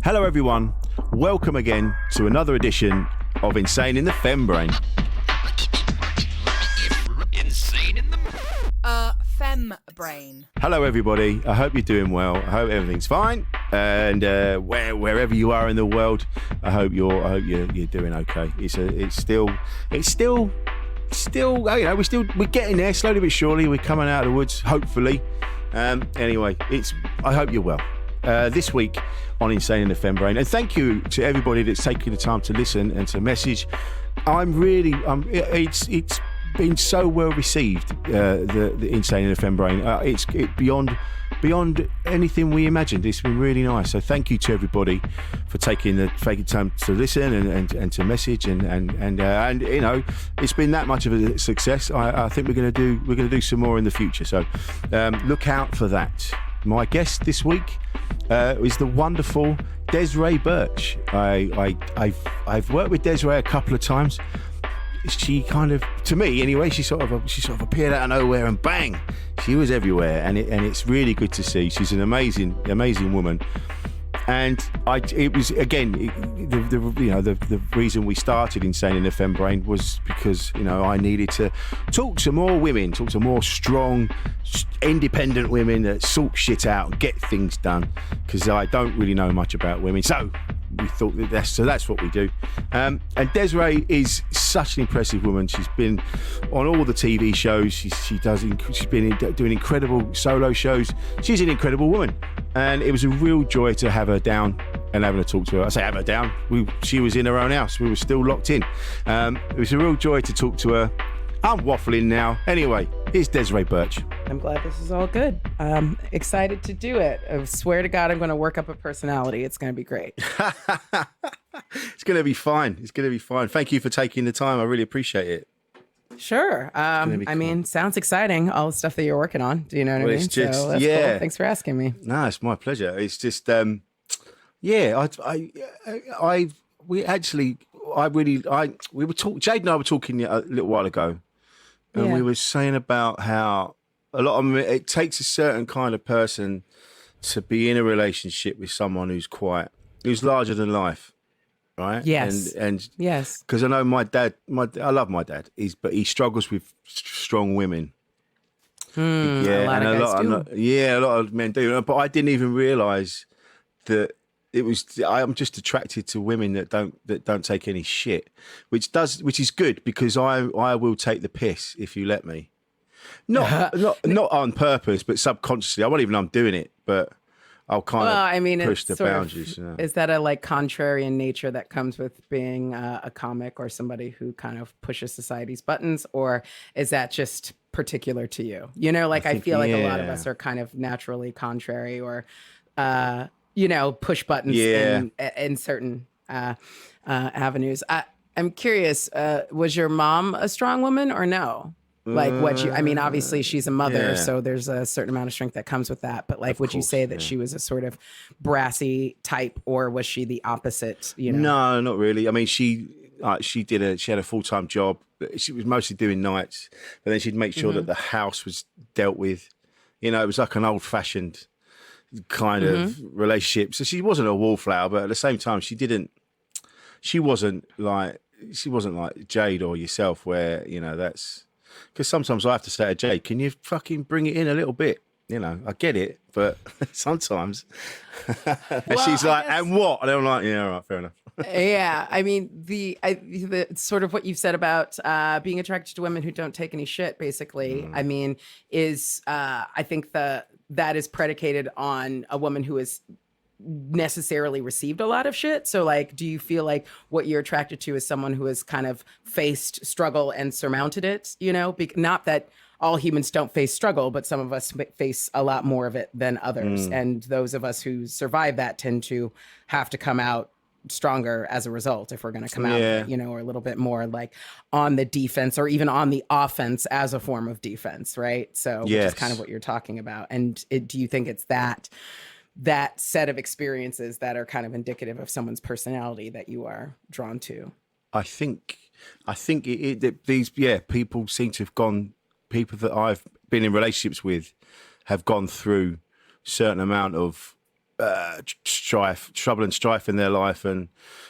Hello everyone, welcome again to another edition of Insane in the Fembrain. Insane in the Fembrain. Hello everybody, I hope you're doing well, I hope everything's fine, and wherever you are in the world, I hope you're doing okay. It's still, you know, we're getting there slowly but surely. We're coming out of the woods, hopefully. Anyway, I hope you're well. This week on Insane in the Fembrain, and thank you to everybody that's taking the time to listen and to message. It's been so well received, the Insane in the Fembrain. It's beyond anything we imagined. It's been really nice. So thank you to everybody for taking time to listen and to message and you know, it's been that much of a success. I think we're going to do some more in the future. So look out for that. My guest this week is the wonderful Desiree Burch. I've worked with Desiree a couple of times. She kind of, to me anyway, she sort of appeared out of nowhere and bang, she was everywhere, and it's really good to see. She's an amazing woman. And it was again the reason we started Insane in the Fembrain was because, you know, I needed to talk to more women, talk to more strong, independent women that sort shit out and get things done, because I don't really know much about women. So we thought that's what we do. And Desiree is such an impressive woman. She's been on all the TV shows. She's been doing incredible solo shows. She's an incredible woman, and it was a real joy to have her down and having to talk to her. I say have her down. She was in her own house. We were still locked in. It was a real joy to talk to her. I'm waffling now. Anyway, here's Desiree Burch. I'm glad this is all good. Excited to do it. I swear to God, I'm going to work up a personality. It's going to be great. It's going to be fine. Thank you for taking the time. I really appreciate it. Sure. Cool. I mean, sounds exciting. All the stuff that you're working on. Do you know what I mean? It's just, so that's yeah. Cool. Thanks for asking me. No, it's my pleasure. It's just, Jade and I were talking a little while ago, and we were saying about how a lot of it takes a certain kind of person to be in a relationship with someone who's larger than life, right? Yes. And yes, because I know my dad. I love my dad. But he struggles with strong women. A lot of men do. But I didn't even realise that it was. I'm just attracted to women that don't take any shit, which is good, because I will take the piss if you let me. Not on purpose, but subconsciously. I won't even know I'm doing it, but I'll push the boundaries. You know? Is that a contrarian nature that comes with being a comic or somebody who kind of pushes society's buttons, or is that just particular to you? You know, I feel like a lot of us are kind of naturally contrary, or push buttons in certain avenues. I'm curious, was your mom a strong woman or no? Obviously she's a mother, so there's a certain amount of strength that comes with that. But would you say that she was a sort of brassy type, or was she the opposite? You know? No, not really. I mean, she had a full-time job. She was mostly doing nights, but then she'd make sure that the house was dealt with. You know, it was like an old-fashioned kind of relationship. So she wasn't a wallflower, but at the same time, she wasn't like Jade or yourself, where, you know, that's because sometimes I have to say to Jade, can you fucking bring it in a little bit? You know, I get it, but sometimes and she's like, and what? And I'm like, yeah, all right, fair enough. Yeah, I mean, the sort of what you've said about being attracted to women who don't take any shit, basically, I mean, is I think that is predicated on a woman who is necessarily received a lot of shit. So do you feel like what you're attracted to is someone who has kind of faced struggle and surmounted it, you know? Not that all humans don't face struggle, but some of us face a lot more of it than others. And those of us who survive that tend to have to come out stronger as a result, if we're going to come out, you know, or a little bit more on the defense, or even on the offense as a form of defense, right? So which is kind of what you're talking about. And do you think it's that set of experiences that are kind of indicative of someone's personality that you are drawn to? I think these people seem to have gone. People that I've been in relationships with have gone through certain amount of trouble and strife in their life, and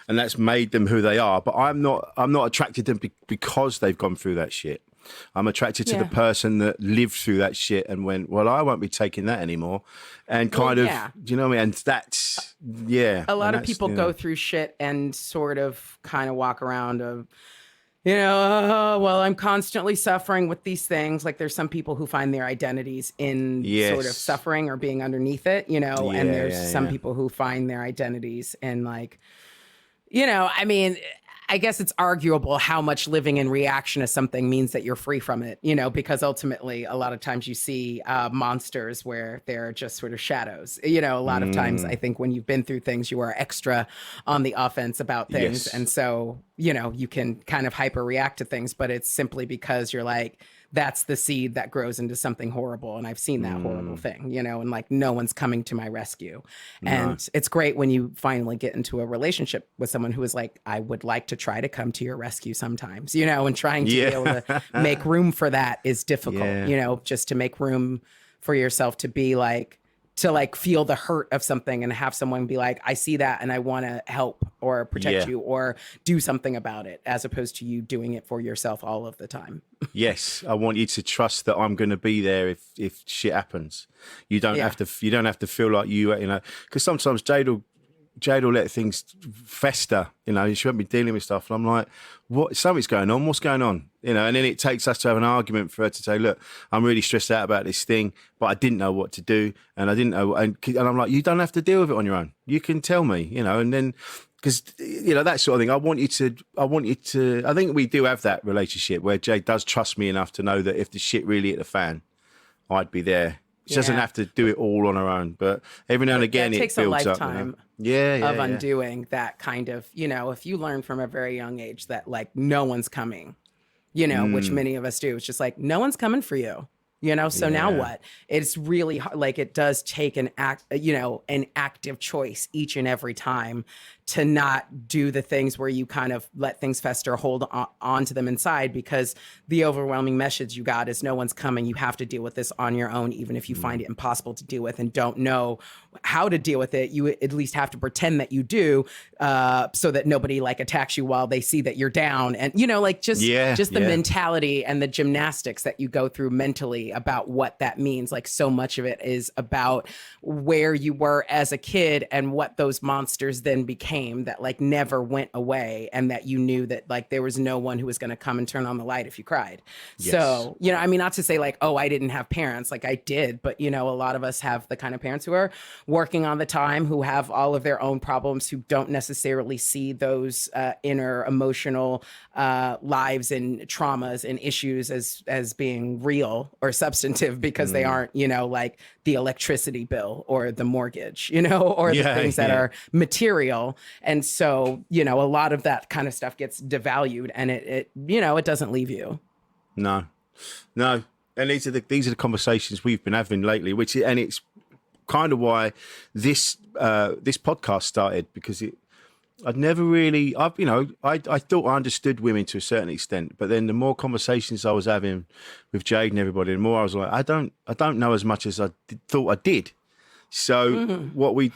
that's made them who they are. But I'm not attracted to them because they've gone through that shit. I'm attracted to the person that lived through that shit and went, well, I won't be taking that anymore. And kind of, do you know what I mean? And that's, A lot of people go through shit and sort of kind of walk around of, well, I'm constantly suffering with these things. Like there's some people who find their identities in sort of suffering or being underneath it, and there's some people who find their identities in like, I mean, I guess it's arguable how much living in reaction to something means that you're free from it, because ultimately a lot of times you see monsters where they're just sort of shadows. A lot of times I think when you've been through things, you are extra on the offense about things. And so, you can kind of hyper react to things, but it's simply because you're like, that's the seed that grows into something horrible. And I've seen that horrible thing, and like no one's coming to my rescue. And it's great when you finally get into a relationship with someone who is like, I would like to try to come to your rescue sometimes, and trying to be able to make room for that is difficult, just to make room for yourself to be like, to like feel the hurt of something and have someone be like, I see that and I want to help or protect you or do something about it, as opposed to you doing it for yourself all of the time. Yes, I want you to trust that I'm going to be there if shit happens. You don't have to feel like because sometimes Jade will let things fester, she won't be dealing with stuff. And I'm like, what? Something's going on. What's going on? And then it takes us to have an argument for her to say, look, I'm really stressed out about this thing, but I didn't know what to do. And I didn't know. And I'm like, you don't have to deal with it on your own. You can tell me, and then, because, that sort of thing. I think we do have that relationship where Jade does trust me enough to know that if the shit really hit the fan, I'd be there. She doesn't have to do it all on her own, but every now and again, it takes a lifetime of undoing that kind of, if you learn from a very young age that like no one's coming, which many of us do. It's just like, no one's coming for you. So now what? It's really hard. Like it does take an active choice each and every time to not do the things where you kind of let things fester, hold on to them inside, because the overwhelming message you got is no one's coming. You have to deal with this on your own, even if you find it impossible to deal with and don't know how to deal with it. You at least have to pretend that you do, so that nobody like attacks you while they see that you're down. And, just the mentality and the gymnastics that you go through mentally about what that means. Like so much of it is about where you were as a kid and what those monsters then became that like never went away, and that you knew that like there was no one who was going to come and turn on the light if you cried. So, not to say like, oh, I didn't have parents, like I did, but a lot of us have the kind of parents who are working on the time, who have all of their own problems, who don't necessarily see those inner emotional lives and traumas and issues as being real or substantive, because they aren't, like the electricity bill or the mortgage, or the things that are material. And so, a lot of that kind of stuff gets devalued, and it doesn't leave you. No. And these are the conversations we've been having lately, and it's kind of why this podcast started, because I thought I understood women to a certain extent, but then the more conversations I was having with Jade and everybody, the more I was like, I don't know as much as I thought I did. So what we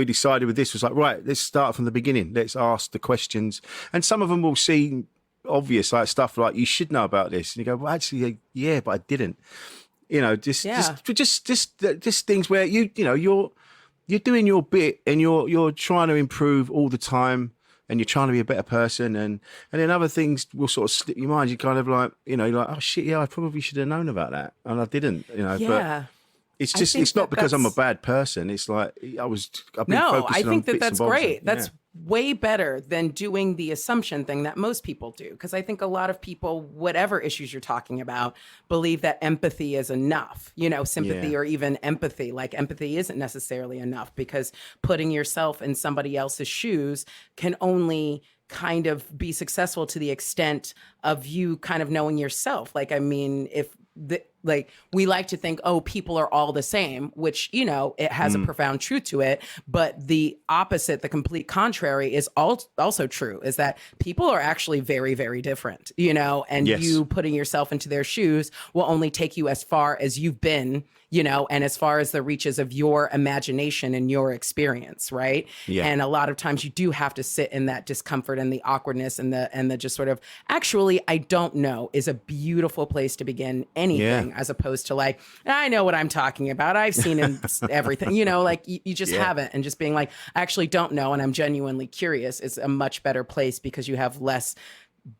decided with this was like, right, let's start from the beginning. Let's ask the questions, and some of them will seem obvious, like stuff like, you should know about this, and you go, well, actually, yeah, but I didn't. Just things where you're doing your bit and you're trying to improve all the time, and you're trying to be a better person, and then other things will sort of slip your mind. You kind of like, you're like, oh shit, yeah, I probably should have known about that, and I didn't, but it's just, it's not because I'm a bad person. It's like, I've been focusing on bits that's and bobs. Great. That's way better than doing the assumption thing that most people do. Because I think a lot of people, whatever issues you're talking about, believe that empathy is enough, sympathy or even empathy. Like empathy isn't necessarily enough, because putting yourself in somebody else's shoes can only kind of be successful to the extent of you kind of knowing yourself. Like, I mean, if like we like to think, oh, people are all the same, which, you know, it has a profound truth to it. But the opposite, the complete contrary is also true, is that people are actually very, very different, you know, and you putting yourself into their shoes will only take you as far as you've been, you know, and as far as the reaches of your imagination and your experience, right? Yeah. And a lot of times you do have to sit in that discomfort and the awkwardness and the just sort of, actually, I don't know, is a beautiful place to begin anything, as opposed to like, I know what I'm talking about. I've seen in everything, you know, like you just haven't. And just being like, I actually don't know, and I'm genuinely curious is a much better place because you have less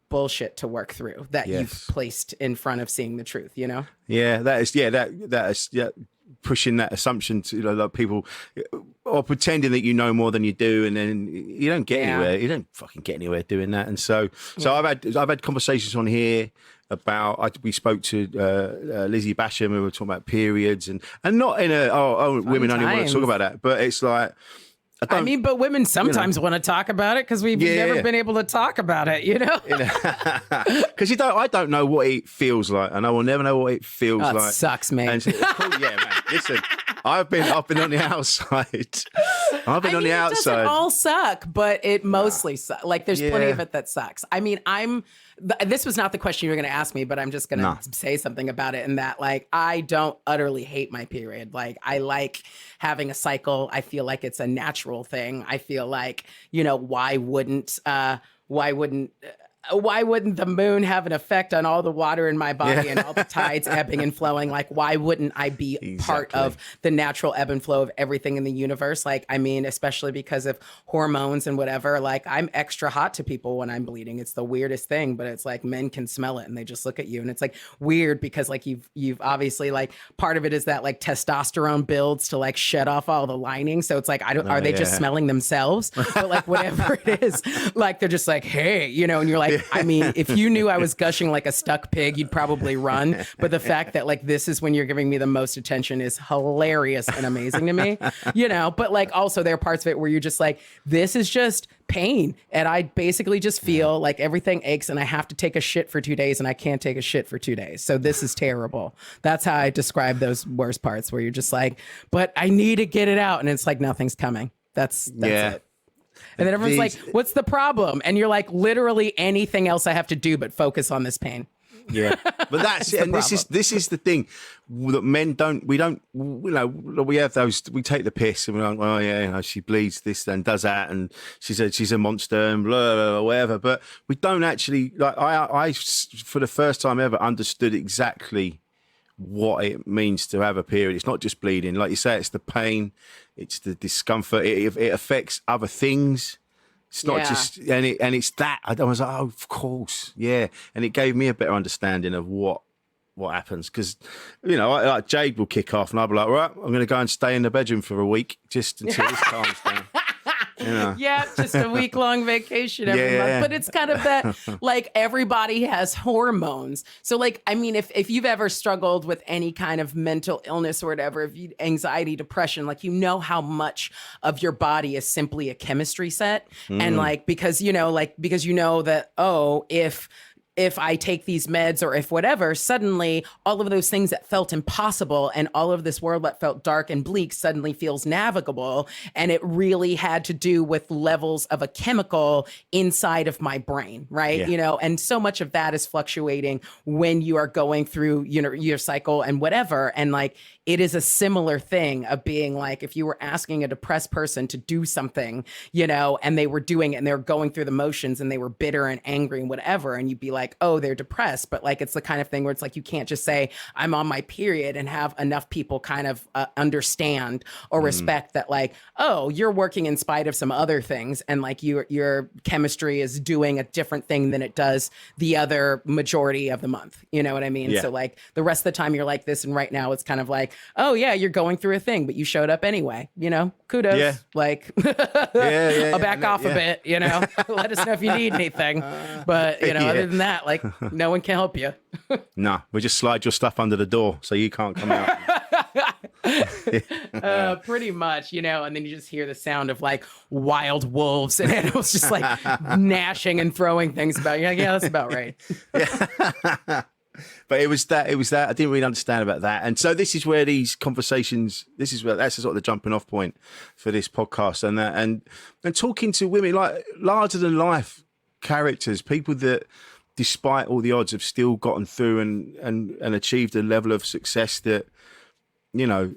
bullshit to work through that you've placed in front of seeing the truth, you know? Yeah, that is pushing that assumption to, you know, like people, or pretending that you know more than you do, and then you don't get anywhere. You don't fucking get anywhere doing that. And so I've had conversations on here about, we spoke to Lizzie Basham, and we were talking about periods, and not in a women only want to talk about that, but it's like, I mean, but women sometimes want to talk about it because we've never been able to talk about it, you know? Because I don't know what it feels like, and I will never know what it feels like. It sucks, man. And man. Listen, I've been on the outside. I've been on the outside. It doesn't all suck, but it mostly sucks. Like, there's plenty of it that sucks. I mean, this was not the question you were going to ask me, but I'm just going to say something about it, in that, like, I don't utterly hate my period. Like, I like having a cycle. I feel like it's a natural thing. I feel like, you know, why wouldn't the moon have an effect on all the water in my body and all the tides ebbing and flowing? Like, why wouldn't I be part of the natural ebb and flow of everything in the universe? Like, I mean, especially because of hormones and whatever, like, I'm extra hot to people when I'm bleeding. It's the weirdest thing, but it's like men can smell it and they just look at you. And it's like weird because like you've obviously, like, part of it is that like testosterone builds to like shed off all the lining. So it's like, are they just smelling themselves? But like whatever it is, like, they're just like, hey, you know, and you're like, I mean, if you knew I was gushing like a stuck pig, you'd probably run. But the fact that like this is when you're giving me the most attention is hilarious and amazing to me, you know. But like also there are parts of it where you're just like, this is just pain. And I basically just feel like everything aches and I have to take a shit for 2 days and I can't take a shit for 2 days. So this is terrible. That's how I describe those worst parts where you're just like, but I need to get it out. And it's like, nothing's coming. That's it. And then everyone's like, what's the problem? And you're like, literally anything else I have to do but focus on this pain. Yeah, but that's it. And this is the thing that men don't. We don't. You know, we have those. We take the piss and we're like, oh yeah, you know, she bleeds this and does that, and she's a monster and blah, blah, blah, whatever. But we don't actually, like. I for the first time ever understood exactly what it means to have a period. It's not just bleeding, like you say. It's the pain. It's the discomfort. It affects other things. It's not just, and it's that. I was like, oh, of course, yeah. And it gave me a better understanding of what happens, because, you know, like Jade will kick off, and I'll be like, right, I'm going to go and stay in the bedroom for a week just until this calms down. You know. Yeah, just a week-long vacation every month. But it's kind of that, like, everybody has hormones. So, like, I mean, if you've ever struggled with any kind of mental illness or whatever, if you anxiety, depression, like, you know how much of your body is simply a chemistry set. And, like, because you know that, oh, if I take these meds or if whatever, suddenly all of those things that felt impossible and all of this world that felt dark and bleak suddenly feels navigable. And it really had to do with levels of a chemical inside of my brain, right? Yeah. You know, and so much of that is fluctuating when you are going through, you know, your cycle and whatever. And like, it is a similar thing of being like, if you were asking a depressed person to do something, you know, and they were doing it and they're going through the motions and they were bitter and angry and whatever, and you'd be like, oh, they're depressed. But like, it's the kind of thing where it's like, you can't just say, I'm on my period, and have enough people kind of understand or respect that, like, oh, you're working in spite of some other things. And like your chemistry is doing a different thing than it does the other majority of the month. You know what I mean? Yeah. So like the rest of the time you're like this. And right now it's kind of like, oh yeah, you're going through a thing, but you showed up anyway, you know, kudos. Yeah. Like, I'll back off a bit, you know, let us know if you need anything. But, you know, other than that, like, no one can help you. No, we just slide your stuff under the door so you can't come out. Pretty much, you know, and then you just hear the sound of like wild wolves and animals just like gnashing and throwing things about you. Like, yeah, that's about right. But it was that I didn't really understand about that. And so this is where these conversations, that's the sort of the jumping off point for this podcast, and that, and talking to women, like larger than life characters, people that despite all the odds have still gotten through and achieved a level of success that, you know,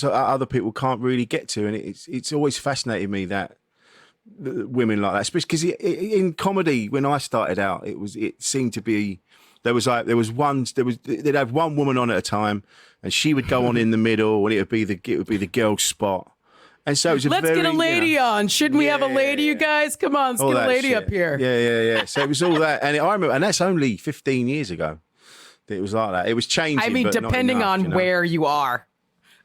other people can't really get to. And it's always fascinated me that women like that, especially because in comedy, when I started out, it seemed to be they'd have one woman on at a time, and she would go on in the middle, and it would be the girl spot. And so it was let's get a lady on. Shouldn't we have a lady, you guys? Come on, let's get a lady up here. Yeah. So it was all that, and I remember, and that's only 15 years ago. It was like that. It was changing. I mean, but depending not enough, on you know? where you are.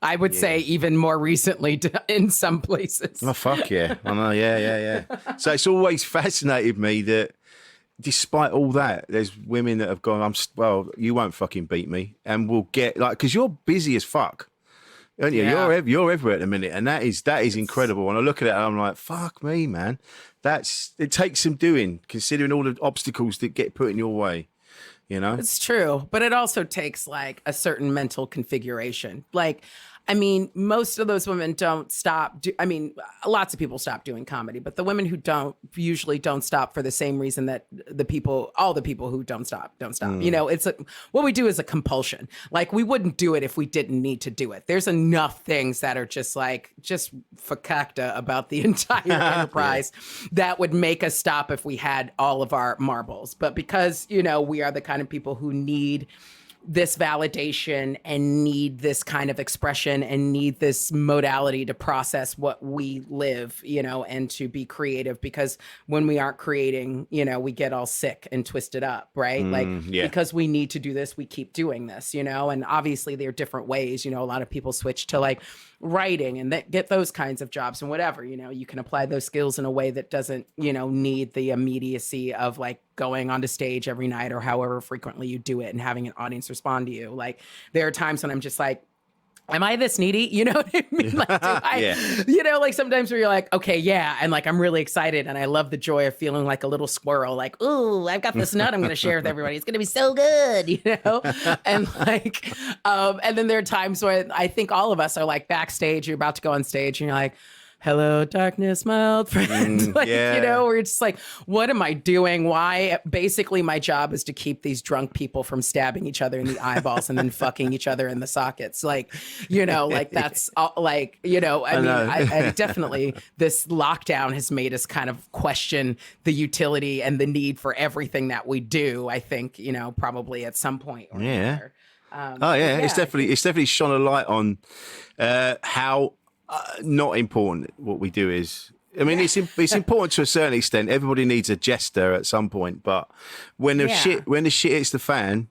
I would say even more recently in some places. Oh, fuck yeah. I know, yeah. So it's always fascinated me that despite all that, there's women that have gone, you won't fucking beat me. And we'll get, like, because you're busy as fuck. Aren't you? Yeah. You're everywhere at the minute. And that is incredible. When I look at it, I'm like, fuck me, man. It takes some doing, considering all the obstacles that get put in your way. You know, it's true, but it also takes like a certain mental configuration. Like, I mean, most of those women don't stop. Lots of people stop doing comedy, but the women who don't usually don't stop for the same reason that all the people who don't stop. You know, what we do is a compulsion. Like, we wouldn't do it if we didn't need to do it. There's enough things that are just fakakta about the entire enterprise that would make us stop if we had all of our marbles. But because, you know, we are the kind of people who need this validation and need this kind of expression and need this modality to process what we live, you know, and to be creative, because when we aren't creating, you know, we get all sick and twisted up, right? Because we need to do this, we keep doing this, you know, and obviously there are different ways, you know, a lot of people switch to like writing and get those kinds of jobs and whatever, you know, you can apply those skills in a way that doesn't, you know, need the immediacy of like going onto stage every night or however frequently you do it and having an audience respond to you. Like, there are times when I'm just like, am I this needy? You know what I mean? Like, you know, like sometimes where you're like, okay, yeah. And like, I'm really excited. And I love the joy of feeling like a little squirrel, like, ooh, I've got this nut I'm going to share with everybody. It's going to be so good, you know? And like, and then there are times where I think all of us are like backstage, you're about to go on stage and you're like, hello, darkness, my old friend. You know, we're just like, what am I doing? Why? Basically, my job is to keep these drunk people from stabbing each other in the eyeballs and then fucking each other in the sockets. Like, you know, like that's all, like, you know, I definitely, this lockdown has made us kind of question the utility and the need for everything that we do. I think, you know, probably at some point or another. It's definitely shone a light on how not important what we do is. I mean, it's important to a certain extent. Everybody needs a jester at some point, but when the shit hits the fan,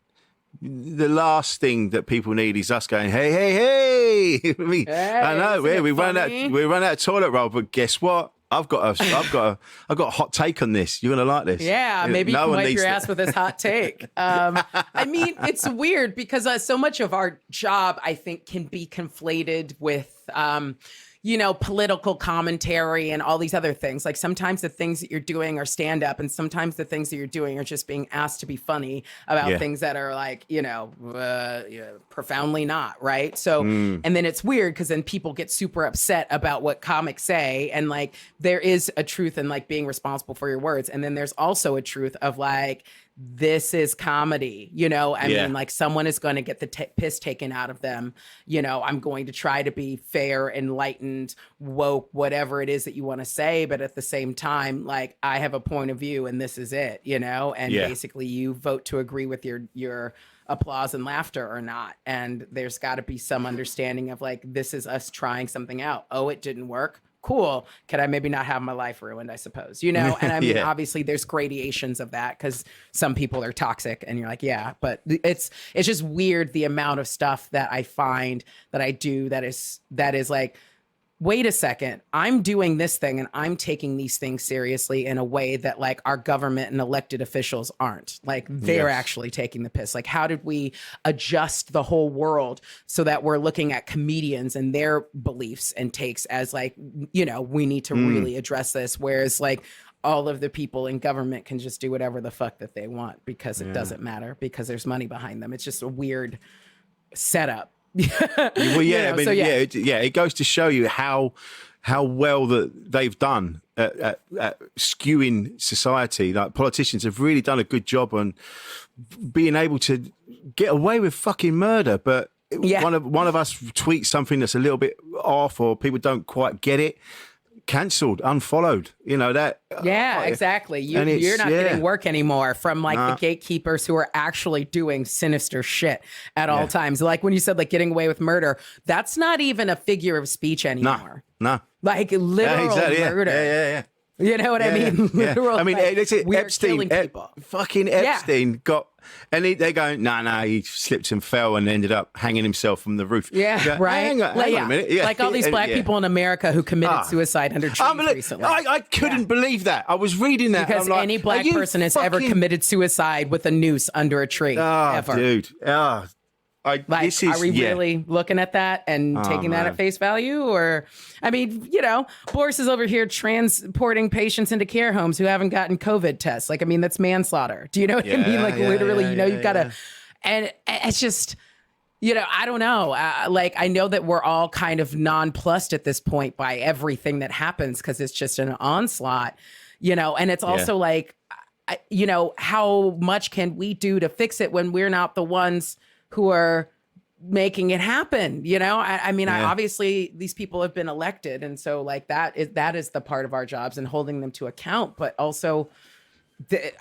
the last thing that people need is us going, hey. I know we run out of toilet roll, but guess what? I've got a hot take on this. You're gonna like this. Yeah, maybe you can wipe your ass with this hot take. I mean, it's weird because so much of our job, I think, can be conflated with, you know, political commentary and all these other things. Like sometimes the things that you're doing are stand up, and sometimes the things that you're doing are just being asked to be funny about things that are like, you know, profoundly not, right? So, and then it's weird because then people get super upset about what comics say, and like there is a truth in like being responsible for your words, and then there's also a truth of like, this is comedy, you know? I mean, like someone is going to get the piss taken out of them. You know, I'm going to try to be fair, enlightened, woke, whatever it is that you want to say. But at the same time, like I have a point of view and this is it, you know? And basically you vote to agree with your applause and laughter or not. And there's got to be some understanding of like, this is us trying something out. Oh, it didn't work. Cool. Could I maybe not have my life ruined, I suppose, you know? And I mean, obviously there's gradations of that because some people are toxic and you're like, yeah, but it's just weird. The amount of stuff that I find that I do that is like, wait a second, I'm doing this thing and I'm taking these things seriously in a way that like our government and elected officials aren't. Like they're actually taking the piss. Like how did we adjust the whole world so that we're looking at comedians and their beliefs and takes as like, you know, we need to really address this. Whereas like all of the people in government can just do whatever the fuck that they want because it doesn't matter because there's money behind them. It's just a weird setup. Well, yeah, it goes to show you how well that they've done at skewing society. Like politicians have really done a good job on being able to get away with fucking murder, but one of us tweets something that's a little bit off, or people don't quite get it, cancelled, unfollowed. You know that. Yeah, exactly. You're not getting work anymore from like the gatekeepers who are actually doing sinister shit at all times. Like when you said like getting away with murder, that's not even a figure of speech anymore. No. Like literal murder. Yeah. You know what I mean? Literal. I mean, Epstein, fucking Epstein got, and they're going, no, he slipped and fell and ended up hanging himself from the roof. Yeah, right. Hang on a minute. Yeah. Like all these black people in America who committed suicide under trees recently. I couldn't believe that. I was reading that. Because like, any black person has ever committed suicide with a noose under a tree. Ever. Dude. Are we really looking at that and taking that at face value? Or, I mean, you know, Boris is over here transporting patients into care homes who haven't gotten COVID tests. Like, I mean, that's manslaughter. Do you know what I mean? Like, literally, you've got to, and it's just, you know, I don't know. Like, I know that we're all kind of nonplussed at this point by everything that happens because it's just an onslaught, you know, and it's also like, you know, how much can we do to fix it when we're not the ones who are making it happen? You know, I mean, obviously these people have been elected. And so like that is the part of our jobs and holding them to account. But also,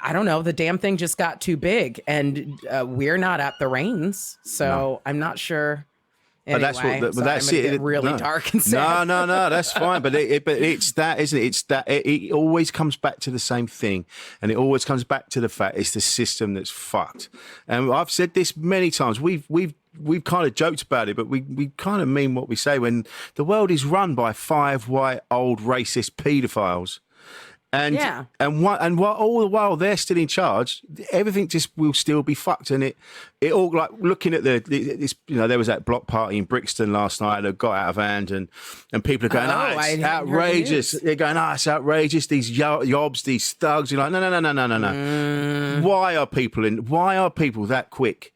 I don't know, the damn thing just got too big and we're not at the reins. So I'm not sure. Anyway, but that's it. Get really dark and sad. No, that's fine. But it's that, isn't it? It's that it always comes back to the same thing, and it always comes back to the fact it's the system that's fucked. And I've said this many times. We've kind of joked about it, but we kind of mean what we say. When the world is run by 5 white old racist paedophiles. And all the while they're still in charge, everything just will still be fucked. And it all, like looking at this, you know, there was that block party in Brixton last night that got out of hand, and people are going, it's outrageous. They're going, it's outrageous. These yobs, these thugs. You're like, no. Why are people that quick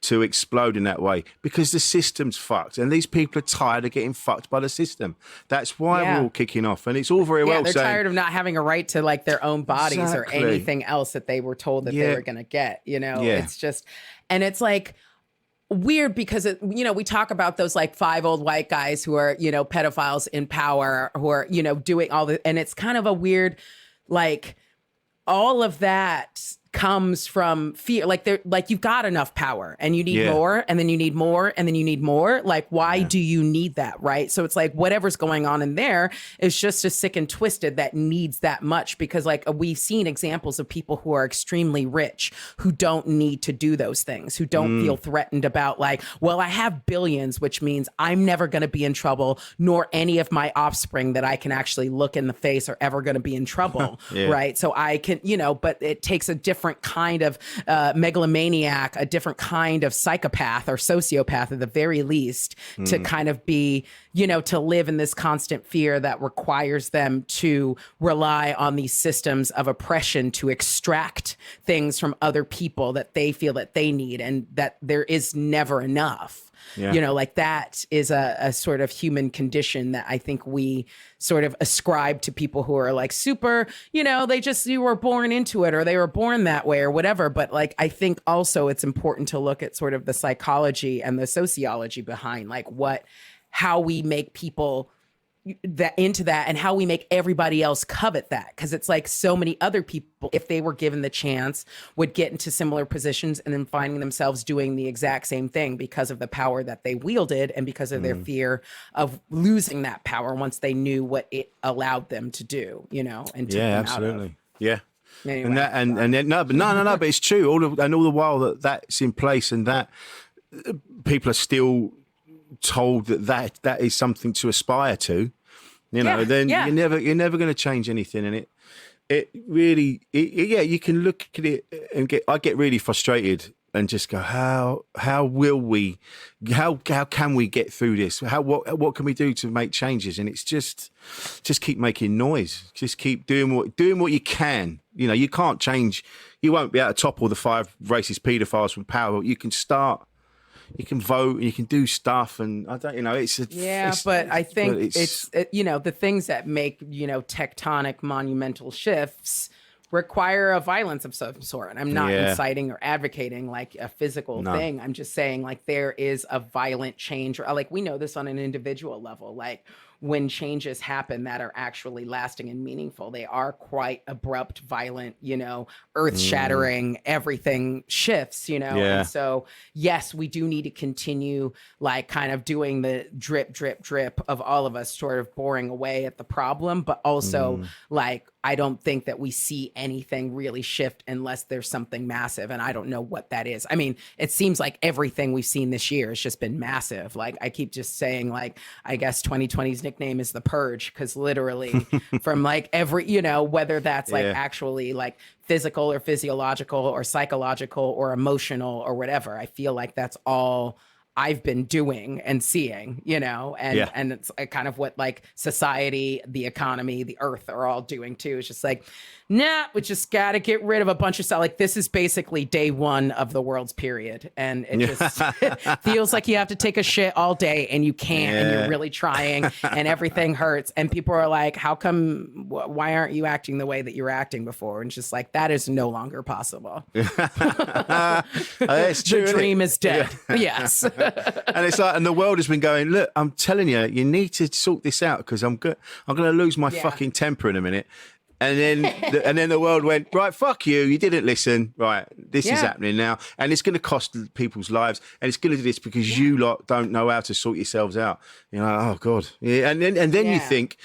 to explode in that way? Because the system's fucked, and these people are tired of getting fucked by the system. That's why we're all kicking off, and it's all very well they're saying, tired of not having a right to like their own bodies or anything else that they were told that they were going to get. You know, it's just, and it's like weird because you know, we talk about those like 5 old white guys who are, you know, pedophiles in power who are, you know, doing all the, and it's kind of a weird, like all of that comes from fear. Like they're like, you've got enough power and you need more, and then you need more, and then you need more. Like, why do you need that? Right. So it's like whatever's going on in there is just as sick and twisted that needs that much, because like we've seen examples of people who are extremely rich who don't need to do those things, who don't feel threatened about like, well, I have billions, which means I'm never going to be in trouble, nor any of my offspring that I can actually look in the face are ever going to be in trouble. Right. So I can, you know, but it takes a different kind of megalomaniac, a different kind of psychopath or sociopath at the very least to kind of be, you know, to live in this constant fear that requires them to rely on these systems of oppression to extract things from other people that they feel that they need, and that there is never enough. You know, like that is a sort of human condition that I think we sort of ascribe to people who are like super, you know, you were born into it or they were born that way or whatever. But like, I think also it's important to look at sort of the psychology and the sociology behind like how we make people that into that and how we make everybody else covet that. Because it's like so many other people, if they were given the chance, would get into similar positions and then finding themselves doing the exact same thing because of the power that they wielded and because of their fear of losing that power once they knew what it allowed them to do, you know, and took them absolutely. Out of. Yeah. Anyway, and then no, but it's true. All the while that's in place, and that people are still told that is something to aspire to, you know, then you're never going to change anything. And it really, you can look at it and I get really frustrated and just go, how will we, how can we get through this? What can we do to make changes? And it's just keep making noise. Just keep doing what you can. You know, you can't change. You won't be able to topple the 5 racist paedophiles from power. But you can start. You can vote and you can do stuff. And I don't, you know, but I think it's you know, the things that make, you know, tectonic monumental shifts require a violence of some sort. And I'm not inciting or advocating like a physical thing. I'm just saying like there is a violent change. Or like we know this on an individual level. Like when changes happen that are actually lasting and meaningful, they are quite abrupt, violent, you know, earth shattering, everything shifts, you know? Yeah. And so, yes, we do need to continue like kind of doing the drip, drip, drip of all of us sort of boring away at the problem, but also like, I don't think that we see anything really shift unless there's something massive. And I don't know what that is. I mean, it seems like everything we've seen this year has just been massive. Like I keep just saying, like, I guess 2020's nickname is the Purge, because literally from like every, you know, whether that's like actually like physical or physiological or psychological or emotional or whatever, I feel like that's all I've been doing and seeing, you know, and it's kind of what like society, the economy, the earth are all doing too. It's just like, nah, we just got to get rid of a bunch of stuff. Like this is basically day 1 of the world's period. And it just it feels like you have to take a shit all day and you can't, and you're really trying and everything hurts. And people are like, how come, why aren't you acting the way that you were acting before? And it's just like, that is no longer possible. It's true, the dream is dead. Yes. And it's like, and the world has been going, look, I'm telling you, you need to sort this out because I'm going to lose my fucking temper in a minute. And then the world went, right, fuck you. You didn't listen. Right, this is happening now, and it's going to cost people's lives, and it's going to do this because you lot don't know how to sort yourselves out. You know, oh god, yeah. And then you think,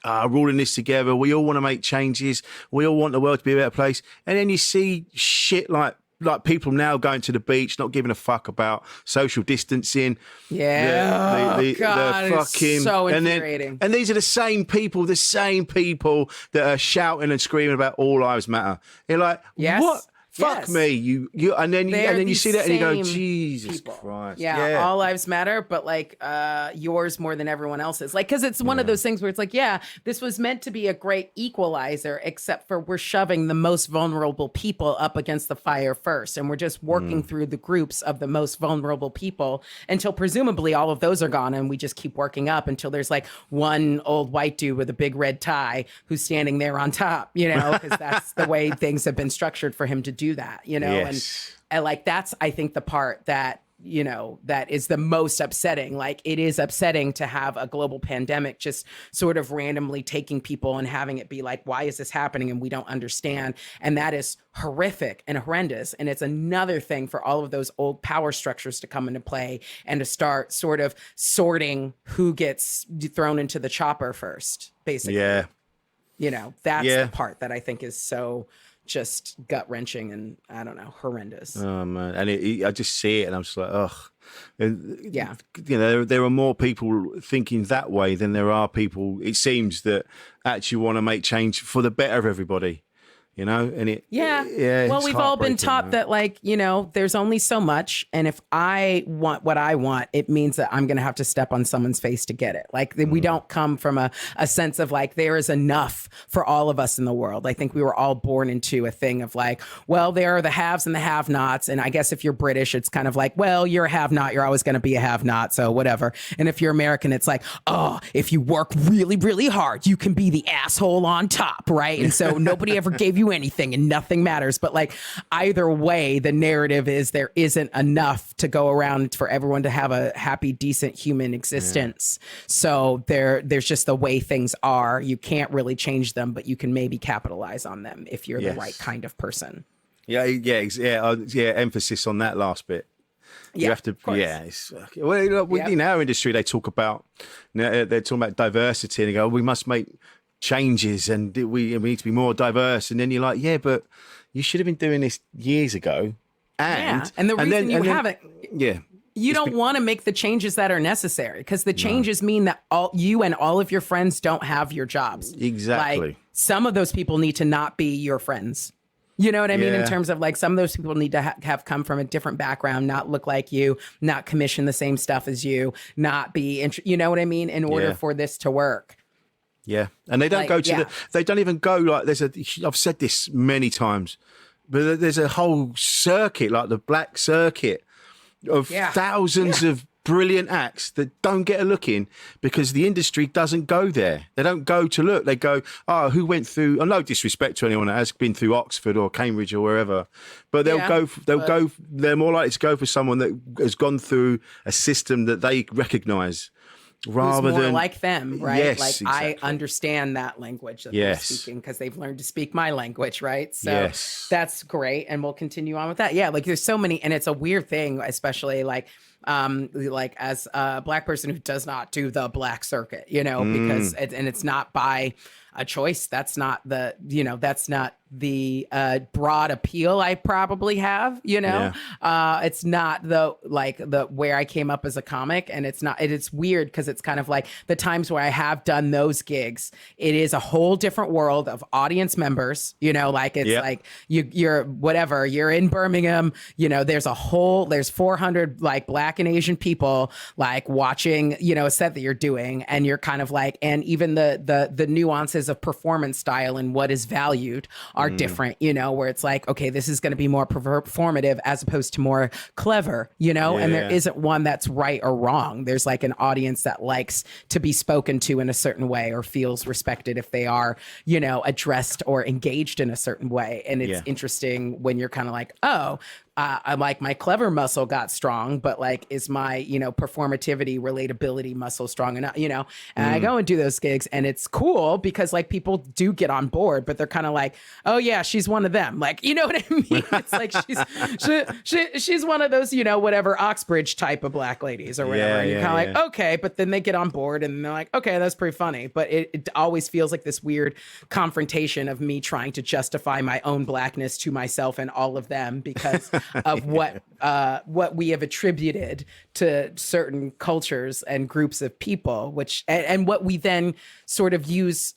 we're all in this together. We all want to make changes. We all want the world to be a better place. And then you see shit like people now going to the beach, not giving a fuck about social distancing. Yeah. The fucking, it's so infuriating. And these are the same people that are shouting and screaming about all lives matter. You're like, what? Fuck me, you, and then you see that and you go, Jesus Christ. Yeah, all lives matter, but like yours more than everyone else's. Like, because it's one of those things where it's like, yeah, this was meant to be a great equalizer, except for we're shoving the most vulnerable people up against the fire first, and we're just working through the groups of the most vulnerable people until presumably all of those are gone, and we just keep working up until there's like one old white dude with a big red tie who's standing there on top, you know, because that's the way things have been structured for him to do that, you know. And like that's I think the part that, you know, that is the most upsetting. Like it is upsetting to have a global pandemic just sort of randomly taking people and having it be like, why is this happening and we don't understand? And that is horrific and horrendous. And it's another thing for all of those old power structures to come into play and to start sort of sorting who gets thrown into the chopper first, basically. You know, that's the part that I think is so just gut-wrenching and, I don't know, horrendous. Oh, man. And I just see it and I'm just like, ugh. You know, there are more people thinking that way than there are people, it seems, that actually want to make change for the better of everybody. You know, and well, we've all been taught that, like, you know, there's only so much. And if I want what I want, it means that I'm going to have to step on someone's face to get it. Like, we don't come from a sense of like, there is enough for all of us in the world. I think we were all born into a thing of like, well, there are the haves and the have-nots. And I guess if you're British, it's kind of like, well, you're a have-not. You're always going to be a have-not. So whatever. And if you're American, it's like, oh, if you work really, really hard, you can be the asshole on top. Right. And so nobody ever gave you anything and nothing matters. But like either way, the narrative is there isn't enough to go around for everyone to have a happy, decent human existence. So there's just the way things are. You can't really change them, but you can maybe capitalize on them if you're the right kind of person. Emphasis on that last bit. You have to, in our industry, they talk about, they're talking about diversity and they go, we must make changes and we need to be more diverse. And then you're like, yeah, but you should have been doing this years ago. And the reason you haven't, you don't want to make the changes that are necessary because the changes mean that you and all of your friends don't have your jobs. Exactly. Like some of those people need to not be your friends. You know what I mean? In Yeah. terms of like some of those people need to have come from a different background, not look like you, not commission the same stuff as you, not be, you know what I mean? In order Yeah. for this to work. Yeah, and they don't Like, go to yeah. they don't even go like I've said this many times, but there's a whole circuit, like the black circuit of Yeah. thousands of brilliant acts that don't get a look in because the industry doesn't go there. They don't go to look. They go, oh, who went through, no disrespect to anyone that has been through Oxford or Cambridge or wherever, but they're more likely to go for someone that has gone through a system that they recognise. Rather Who's more than like them, right? Yes, like exactly. I understand that language that Yes. they're speaking because they've learned to speak my language, right? So Yes. that's great, and we'll continue on with that. Yeah, like there's so many, and it's a weird thing, especially like as a Black person who does not do the Black circuit, you know, because it's not by a choice. That's not the, you know, that's not the broad appeal I probably have, you know. It's not the where I came up as a comic, and it's weird because it's kind of like the times where I have done those gigs, it is a whole different world of audience members, you know, like it's like you're whatever, you're in Birmingham, you know, there's 400 like Black and Asian people like watching, you know, a set that you're doing, and you're kind of like, and even the nuances of performance style and what is valued are different, you know, where it's like, okay, this is going to be more performative as opposed to more clever, you know, and there isn't one that's right or wrong. There's like an audience that likes to be spoken to in a certain way or feels respected if they are, you know, addressed or engaged in a certain way. And it's interesting when you're kind of like, oh, I'm like, my clever muscle got strong, but like, is my, you know, performativity, relatability muscle strong enough, you know? And I go and do those gigs, and it's cool because like people do get on board, but they're kind of like, oh yeah, she's one of them. Like, you know what I mean? It's like, she's one of those, you know, whatever Oxbridge type of Black ladies or whatever. And you're kind of like, okay, but then they get on board and they're like, okay, that's pretty funny. But it always feels like this weird confrontation of me trying to justify my own Blackness to myself and all of them because of what we have attributed to certain cultures and groups of people, which and what we then sort of use,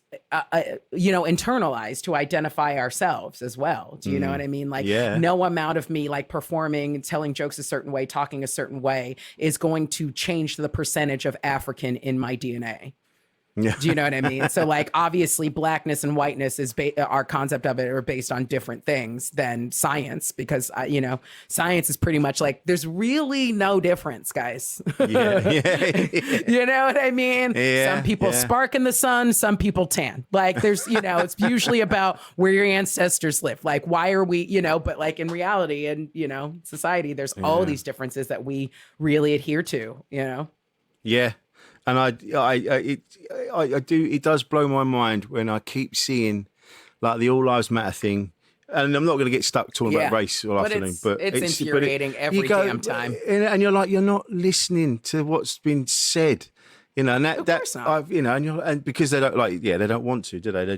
you know, internalize to identify ourselves as well. Do you know what I mean? Like, no amount of me like performing and telling jokes a certain way, talking a certain way is going to change the percentage of African in my DNA. Yeah. Do you know what I mean? So like, obviously Blackness and whiteness is our concept of it are based on different things than science, because you know, science is pretty much like, there's really no difference, guys. You know what I mean? Some people spark in the sun, some people tan. Like there's, you know, it's usually about where your ancestors live. Like, why are we, you know, but like in reality and, you know, society, there's all these differences that we really adhere to, you know? Yeah. And I do. It does blow my mind when I keep seeing like the All Lives Matter thing, and I'm not going to get stuck talking about race all afternoon, but it's infuriating every damn time. And you're like, you're not listening to what's been said, you know. And you know, and because they don't like, they don't want to, do they?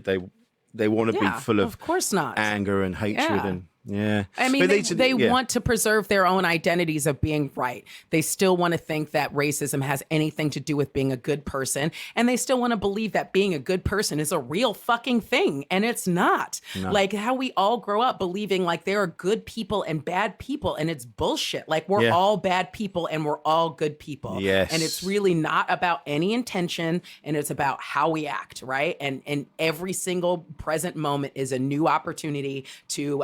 They want to be full of course not, anger and hatred and. Yeah. I mean, they want to preserve their own identities of being right. They still want to think that racism has anything to do with being a good person. And they still want to believe that being a good person is a real fucking thing. And it's not. No. Like how we all grow up believing like there are good people and bad people. And it's bullshit. Like we're all bad people and we're all good people. Yes. And it's really not about any intention. And it's about how we act, right? And every single present moment is a new opportunity to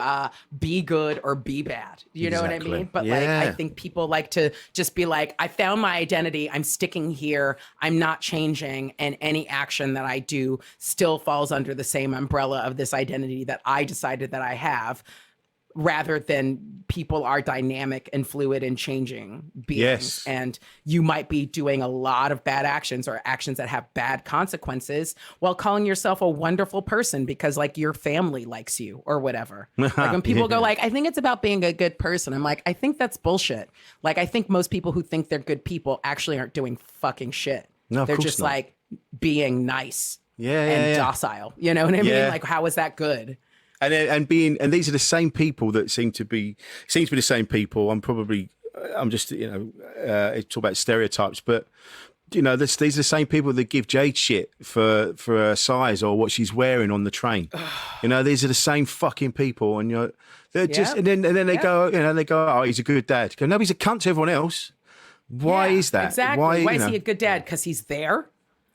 be good or be bad. You know what I mean? But like, I think people like to just be like, I found my identity. I'm sticking here. I'm not changing. And any action that I do still falls under the same umbrella of this identity that I decided that I have, rather than people are dynamic and fluid and changing beings. Yes. And you might be doing a lot of bad actions or actions that have bad consequences while calling yourself a wonderful person because like your family likes you or whatever. Like when people go like, I think it's about being a good person. I'm like, I think that's bullshit. Like, I think most people who think they're good people actually aren't doing fucking shit. No, they're just not. Like being nice and docile. You know what I mean? Like, how is that good? And these are the same people that seem to be the same people. I'm just, you know, talk about stereotypes, but you know, these are the same people that give Jade shit for her size or what she's wearing on the train. You know, these are the same fucking people, and they're just, and then they go, you know, they go, oh, he's a good dad. Go, no, he's a cunt to everyone else. Why is that? Exactly. Why is he a good dad? Because he's there.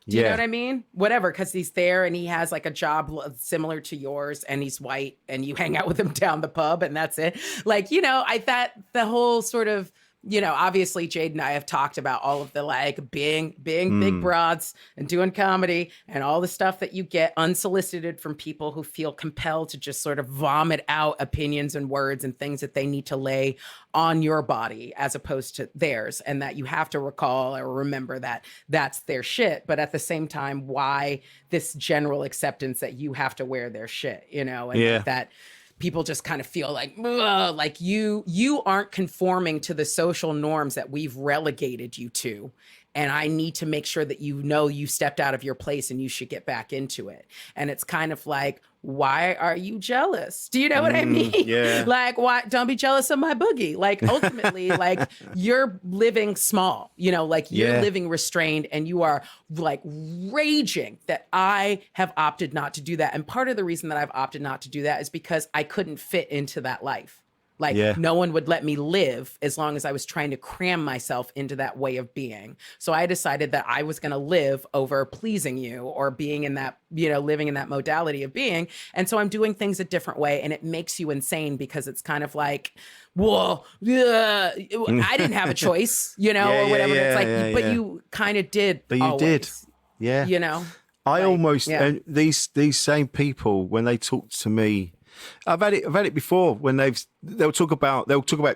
Do you know what I mean? Whatever, because he's there and he has like a job similar to yours, and he's white, and you hang out with him down the pub, and that's it. Like, you know, that the whole sort of, you know, obviously Jade and I have talked about all of the like being big broads and doing comedy and all the stuff that you get unsolicited from people who feel compelled to just sort of vomit out opinions and words and things that they need to lay on your body as opposed to theirs, and that you have to recall or remember that that's their shit. But at the same time, why this general acceptance that you have to wear their shit, you know, and that people just kind of feel like you aren't conforming to the social norms that we've relegated you to. And I need to make sure that you know you stepped out of your place and you should get back into it. And it's kind of like, why are you jealous? Do you know what I mean? Yeah. Like, why? Don't be jealous of my boogie. Like, ultimately, like, you're living small, you know, like you're living restrained, and you are like raging that I have opted not to do that. And part of the reason that I've opted not to do that is because I couldn't fit into that life. Like, no one would let me live as long as I was trying to cram myself into that way of being. So I decided that I was going to live over pleasing you or being in that, you know, living in that modality of being. And so I'm doing things a different way, and it makes you insane because it's kind of like, well, I didn't have a choice, you know, or whatever. It's like, but you kind of did. But you always, did. Yeah. You know, I almost, and these same people, when they talk to me, I've had it before when they'll talk about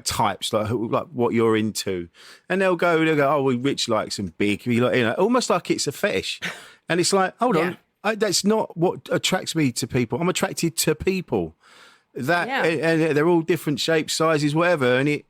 types, like what you're into, and they'll go, oh, well, Rich likes them big, you know, almost like it's a fetish, and it's like, hold on, that's not what attracts me to people. I'm attracted to people that, and they're all different shapes, sizes, whatever, and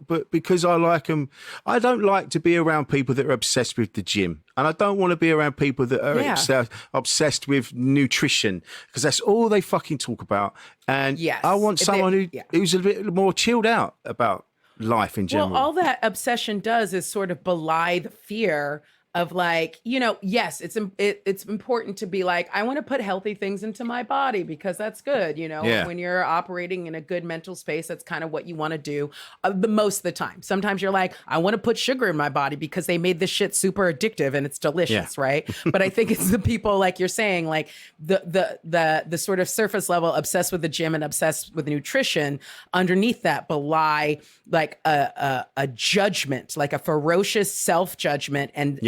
but because I like them, I don't like to be around people that are obsessed with the gym, and I don't want to be around people that are obsessed with nutrition, because that's all they fucking talk about. And I want someone who's a bit more chilled out about life in general. Well, all that obsession does is sort of belie the fear of, like, you know, yes, it's important to be like, I want to put healthy things into my body because that's good. You know, when you're operating in a good mental space, that's kind of what you want to do the most of the time. Sometimes you're like, I want to put sugar in my body because they made this shit super addictive and it's delicious, right? But I think it's the people, like you're saying, like the sort of surface level obsessed with the gym and obsessed with nutrition, underneath that belie like a judgment, like a ferocious self-judgment and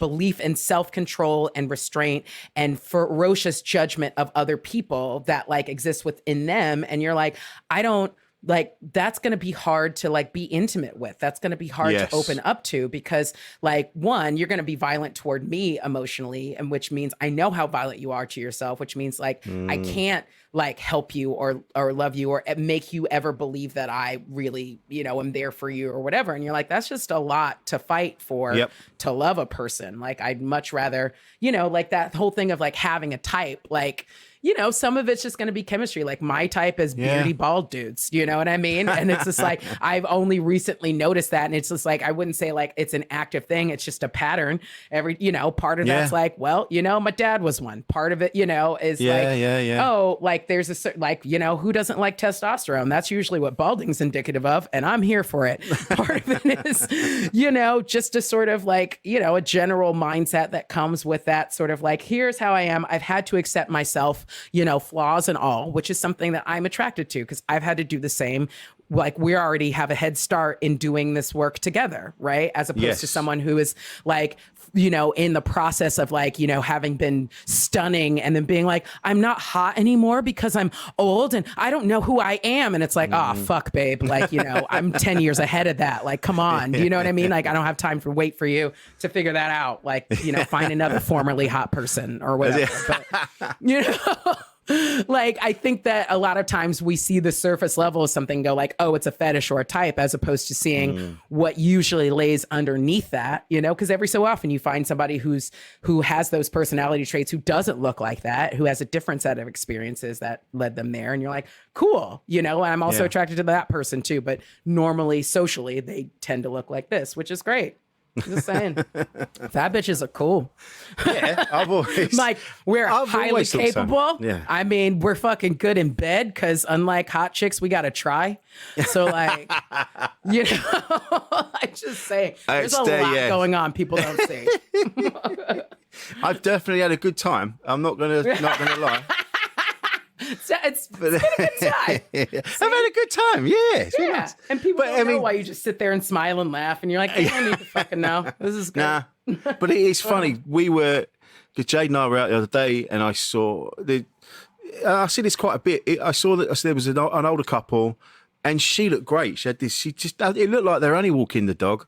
belief in self-control and restraint and ferocious judgment of other people that like exists within them. And you're like, I don't, like, that's going to be hard to like be intimate with. That's going to be hard to open up to, because like, one, you're going to be violent toward me emotionally, and which means I know how violent you are to yourself, which means like I can't like help you or love you or make you ever believe that I really, you know, am there for you or whatever. And you're like, that's just a lot to fight for, to love a person. Like, I'd much rather, you know, like that whole thing of like having a type, like, you know, some of it's just going to be chemistry. Like, my type is beardy, bald dudes. You know what I mean? And it's just like, I've only recently noticed that. And it's just like, I wouldn't say like it's an active thing. It's just a pattern. You know, part of that's like, well, you know, my dad was one. Part of it, you know, is oh, like there's a certain, like, you know, who doesn't like testosterone? That's usually what balding's indicative of. And I'm here for it. Part of it is, you know, just a sort of like, you know, a general mindset that comes with that sort of like, here's how I am. I've had to accept myself, you know, flaws and all, which is something that I'm attracted to because I've had to do the same. Like, we already have a head start in doing this work together, right? As opposed to someone who is like, you know, in the process of like, you know, having been stunning and then being like, I'm not hot anymore because I'm old and I don't know who I am. And it's like, oh, fuck, babe. Like, you know, I'm 10 years ahead of that. Like, come on. Do you know what I mean? Like, I don't have time for wait for you to figure that out. Like, you know, find another formerly hot person or whatever. But, you know, like, I think that a lot of times we see the surface level of something, go like, oh, it's a fetish or a type, as opposed to seeing what usually lays underneath that, you know, because every so often you find somebody who has those personality traits, who doesn't look like that, who has a different set of experiences that led them there. And you're like, cool, you know, and I'm also attracted to that person too. But normally, socially, they tend to look like this, which is great. Just saying. Fat bitches are cool. Yeah, I've always Like, we're I've highly always thought so. capable. Yeah. I mean, we're fucking good in bed because unlike hot chicks, we got to try. So, like, you know, I'm just saying, there's a lot going on people don't see. I've definitely had a good time. I'm not gonna lie. It's been a good time. I've had a good time. Yeah. It's been nice. And people don't know why you just sit there and smile and laugh, and you're like, I don't need to fucking know. This is good. Nah, but it is funny. Because Jade and I were out the other day, and I saw I see this quite a bit. I saw that there was an older couple, and she looked great. She had this. It looked like they're only walking the dog,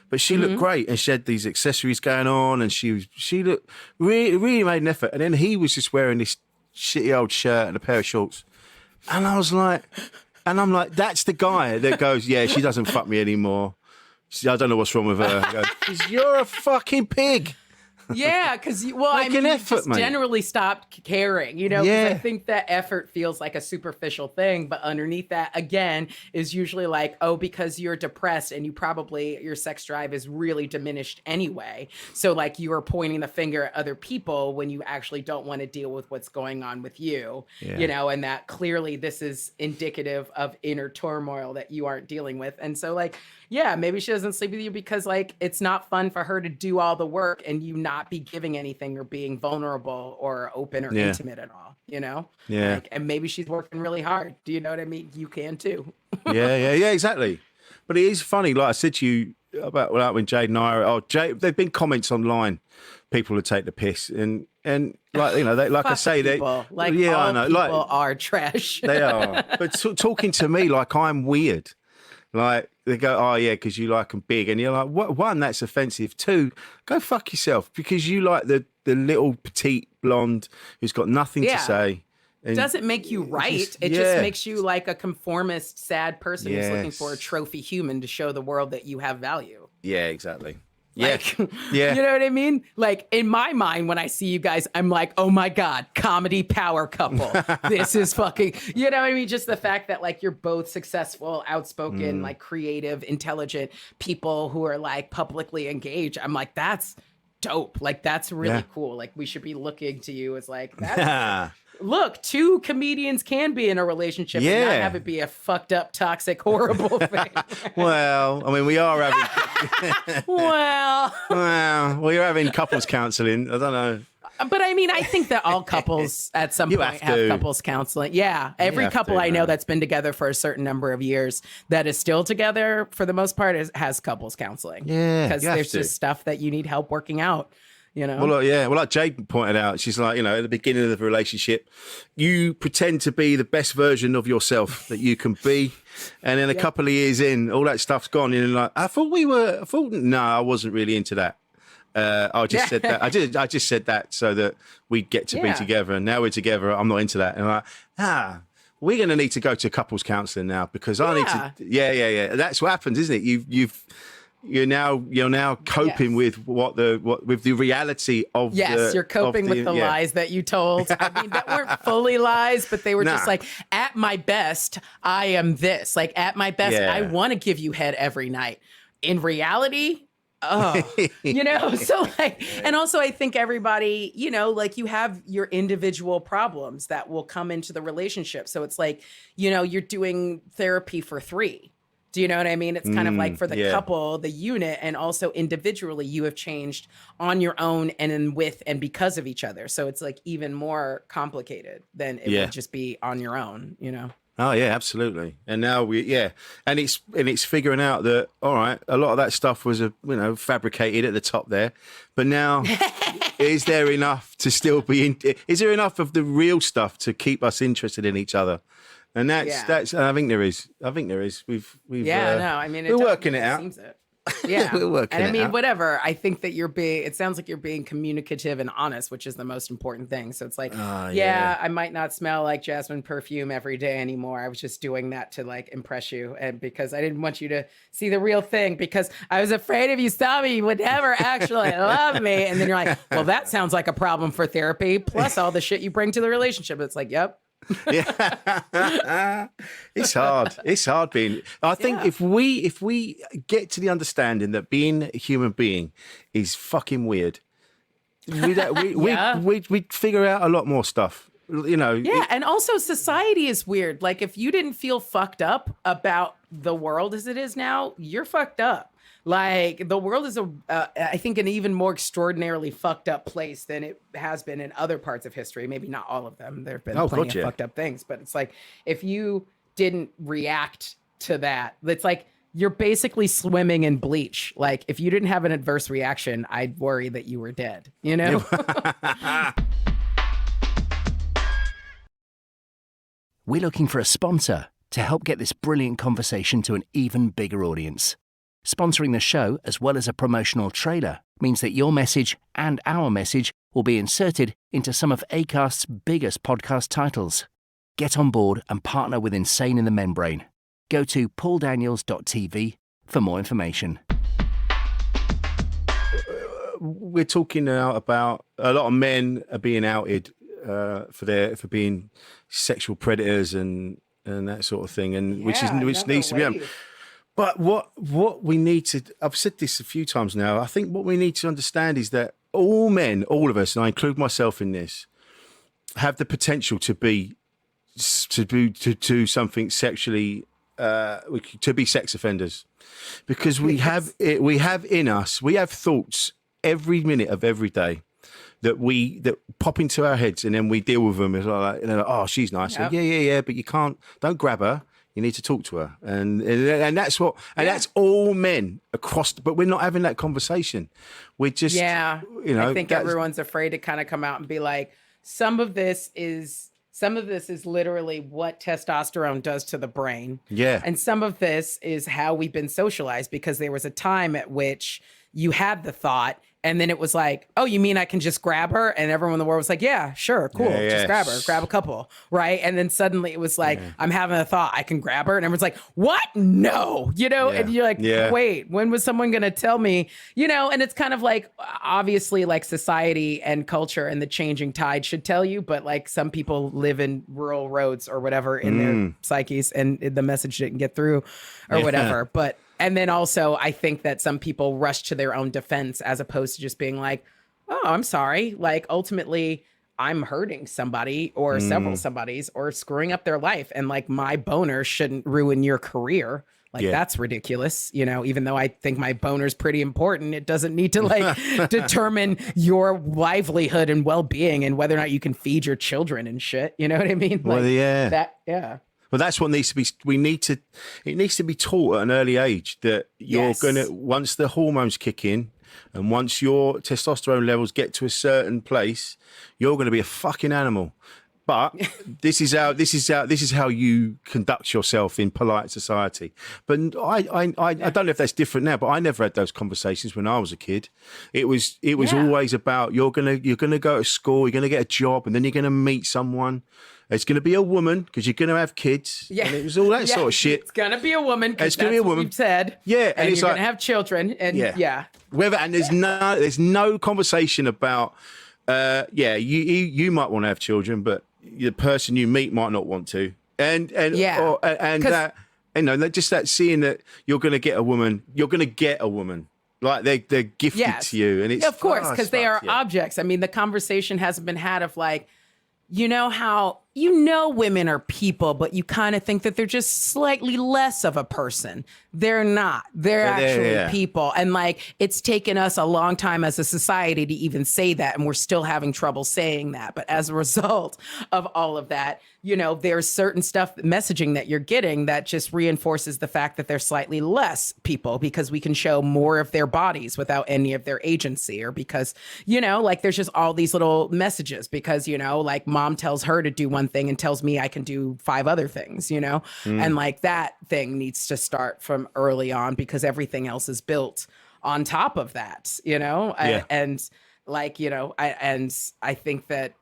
but she looked great, and she had these accessories going on, and she looked really made an effort. And then he was just wearing this shitty old shirt and a pair of shorts, and I'm like, that's the guy that goes, yeah, she doesn't fuck me anymore. I don't know what's wrong with her. I go, 'cause you're a fucking pig. Yeah, because generally stopped caring, you know. 'Cause I think that effort feels like a superficial thing, but underneath that, again, is usually like, oh, because you're depressed and your sex drive is really diminished anyway. So like you are pointing the finger at other people when you actually don't want to deal with what's going on with you, you know, and that clearly this is indicative of inner turmoil that you aren't dealing with. And so like, yeah, maybe she doesn't sleep with you because like it's not fun for her to do all the work and you not be giving anything or being vulnerable or open or intimate at all, you know? Yeah. Like, and maybe she's working really hard. Do you know what I mean? You can too. yeah, exactly. But it is funny, like I said to you about when Jade and I there've been comments online, people would take the piss and like, you know, they, like I say, people. they, like yeah, all I know, people like, are trash. They are. But talking to me like I'm weird. Like, they go, oh, yeah, because you like them big. And you're like, what? One, that's offensive. Two, go fuck yourself because you like the little petite blonde who's got nothing to say. It doesn't make you right. It just makes you like a conformist, sad person who's looking for a trophy human to show the world that you have value. Yeah, exactly. Like, you know what I mean? Like in my mind, when I see you guys, I'm like, oh my God, comedy power couple. This is fucking, you know what I mean? Just the fact that like you're both successful, outspoken, like creative, intelligent people who are like publicly engaged. I'm like, that's dope. Like, that's really cool. Like we should be looking to you as like, that's look, two comedians can be in a relationship and not have it be a fucked up, toxic, horrible thing. Well, I mean, we are having... we're having couples counselling. I don't know. But I mean, I think that all couples at some point have couples counseling. Yeah. Every couple I know that's been together for a certain number of years that is still together for the most part has couples counseling. Yeah. Because there's just stuff that you need help working out. You know? Well, like Jade pointed out, she's like, you know, at the beginning of the relationship, you pretend to be the best version of yourself that you can be. And then a couple of years in, all that stuff's gone. And you're like, no, I wasn't really into that. I just said that. I just said that so that we'd get to be together. And now we're together. I'm not into that. And I'm like, we're going to need to go to couples counselling now because I need to. Yeah. That's what happens, isn't it? You're now coping with with the reality of you're coping with the lies that you told. I mean, that weren't fully lies, but they were just like, at my best, I am this. Like, at my best, I want to give you head every night. In reality, you know, so like, and also I think everybody, you know, like you have your individual problems that will come into the relationship. So it's like, you know, you're doing therapy for 3. Do you know what I mean? It's kind of like for the couple, the unit, and also individually, you have changed on your own and then with and because of each other. So it's like even more complicated than it would just be on your own, you know? Oh yeah, absolutely. And now and it's figuring out that, all right, a lot of that stuff was fabricated at the top there, but now is there enough to still be is there enough of the real stuff to keep us interested in each other? And that's I think there is. We're working it out. Yeah. We're working and I it mean, out. whatever. I think that it sounds like you're being communicative and honest, which is the most important thing. So it's like, I might not smell like jasmine perfume every day anymore. I was just doing that to like impress you. And because I didn't want you to see the real thing, because I was afraid if you saw me, you would never actually love me. And then you're like, well, that sounds like a problem for therapy. Plus all the shit you bring to the relationship. It's like, yep. Yeah. It's hard. It's hard being. I think if we get to the understanding that being a human being is fucking weird, we'd figure out a lot more stuff. You know. Yeah, and also society is weird. Like if you didn't feel fucked up about the world as it is now, you're fucked up. Like the world is I think an even more extraordinarily fucked up place than it has been in other parts of history. Maybe not all of them. There have been plenty of fucked up things, but it's like if you didn't react to that, it's like you're basically swimming in bleach. Like if you didn't have an adverse reaction, I'd worry that you were dead. You know. We're looking for a sponsor to help get this brilliant conversation to an even bigger audience. Sponsoring the show, as well as a promotional trailer, means that your message and our message will be inserted into some of Acast's biggest podcast titles. Get on board and partner with Insane in the Membrane. Go to pauldaniels.tv for more information. We're talking now about a lot of men are being outed for being sexual predators and that sort of thing, and which needs to be done. But what we need to, I've said this a few times now, I think what we need to understand is that all men, all of us, and I include myself in this, have the potential to do something sexually, to be sex offenders, because we have in us, we have thoughts every minute of every day that pop into our heads, and then we deal with them. It's like, oh, she's nice. Yep. Yeah, but you don't grab her. You need to talk to her, and that's what, and that's all men across. But we're not having that conversation. We're just, I think everyone's afraid to kind of come out and be like, some of this is literally what testosterone does to the brain. Yeah, and some of this is how we've been socialized, because there was a time at which you had the thought. And then it was like, oh, you mean I can just grab her? And everyone in the world was like, yeah, sure, cool. Just grab her, grab a couple, right? And then suddenly it was like, I'm having a thought, I can grab her. And everyone's like, what? No, and you're like, wait, when was someone going to tell me, and it's kind of like, obviously like society and culture and the changing tide should tell you, but like some people live in rural roads or whatever in their psyches and the message didn't get through or whatever. And then also, I think that some people rush to their own defense as opposed to just being like, oh, I'm sorry. Like, ultimately, I'm hurting somebody or several somebodies or screwing up their life. And like, my boner shouldn't ruin your career. Like, that's ridiculous. Even though I think my boner's pretty important, it doesn't need to like determine your livelihood and well-being and whether or not you can feed your children and shit. You know what I mean? Like, Well, that's what needs to be. It needs to be taught at an early age that you're once the hormones kick in, and once your testosterone levels get to a certain place, you're going to be a fucking animal. But this is how you conduct yourself in polite society. But I don't know if that's different now. But I never had those conversations when I was a kid. It was always about you're gonna go to school, you're gonna get a job, and then you're gonna meet someone. It's going to be a woman because you're going to to have kids. Yeah. And it was all that sort of shit. It's going to be a woman because that's what you've said. Yeah. And you're going to have children. And And there's no conversation about, you might want to have children, but the person you meet might not want to. Just that seeing that you're going to get a woman, like they're gifted to you. And it's of course, because they are objects. I mean, the conversation hasn't been had of like, how women are people, but you kind of think that they're just slightly less of a person. They're not. They're actually people. And like, it's taken us a long time as a society to even say that. And we're still having trouble saying that. But as a result of all of that, there's certain messaging that you're getting that just reinforces the fact that they're slightly less people because we can show more of their bodies without any of their agency, or because, like there's just all these little messages because, like mom tells her to do one thing and tells me I can do 5 other things, and like that thing needs to start from early on because everything else is built on top of that, and like, I think that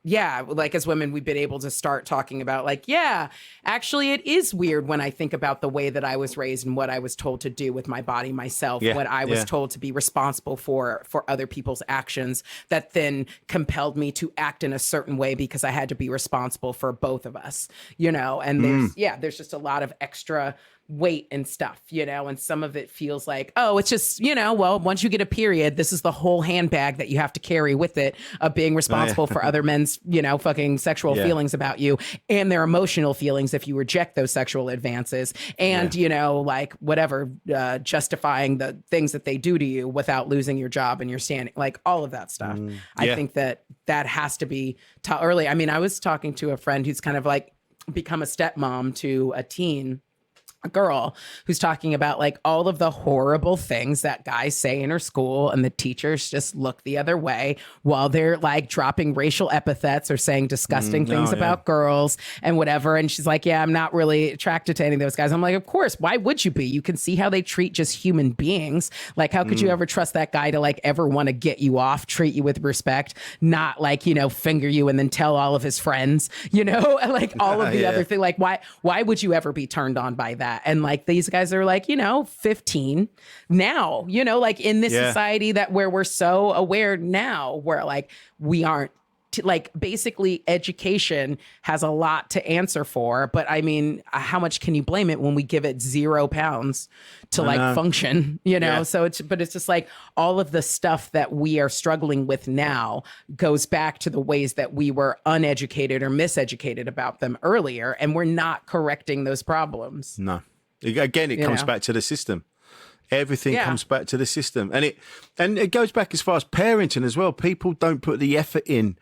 like as women, we've been able to start talking about like, yeah, actually it is weird when I think about the way that I was raised and what I was told to do with my body myself, what I was told to be responsible for other people's actions that then compelled me to act in a certain way because I had to be responsible for both of us, you know, and there's just a lot of extra weight and stuff, you know, and some of it feels like, oh, it's just, you know, well, once you get a period, this is the whole handbag that you have to carry with it of being responsible for other men's, you know, fucking sexual feelings about you and their emotional feelings if you reject those sexual advances and, you know, like whatever, justifying the things that they do to you without losing your job and your standing, like all of that stuff. I think that has to be taught early. I mean, I was talking to a friend who's kind of like become a stepmom to a girl who's talking about like all of the horrible things that guys say in her school and the teachers just look the other way while they're like dropping racial epithets or saying disgusting things about girls and whatever. And she's like, yeah, I'm not really attracted to any of those guys. I'm like, of course, why would you be? You can see how they treat just human beings. Like, how could you ever trust that guy to like ever want to get you off, treat you with respect, not like, you know, finger you and then tell all of his friends, you know, like all of the other thing. Like, why would you ever be turned on by that? And like these guys are like, you know, 15 now, you know, like in this society that where we're so aware now, where like we aren't like basically education has a lot to answer for. But I mean, how much can you blame it when we give it £0 to like function, you know? So it's just like all of the stuff that we are struggling with now goes back to the ways that we were uneducated or miseducated about them earlier. And we're not correcting those problems. No. Again, it comes back to the system. Everything comes back to the system. And it goes back as far as parenting as well. People don't put the effort in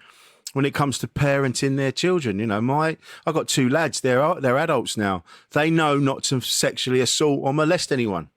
when it comes to parenting their children. You know, I've got 2 lads, they're adults now. They know not to sexually assault or molest anyone.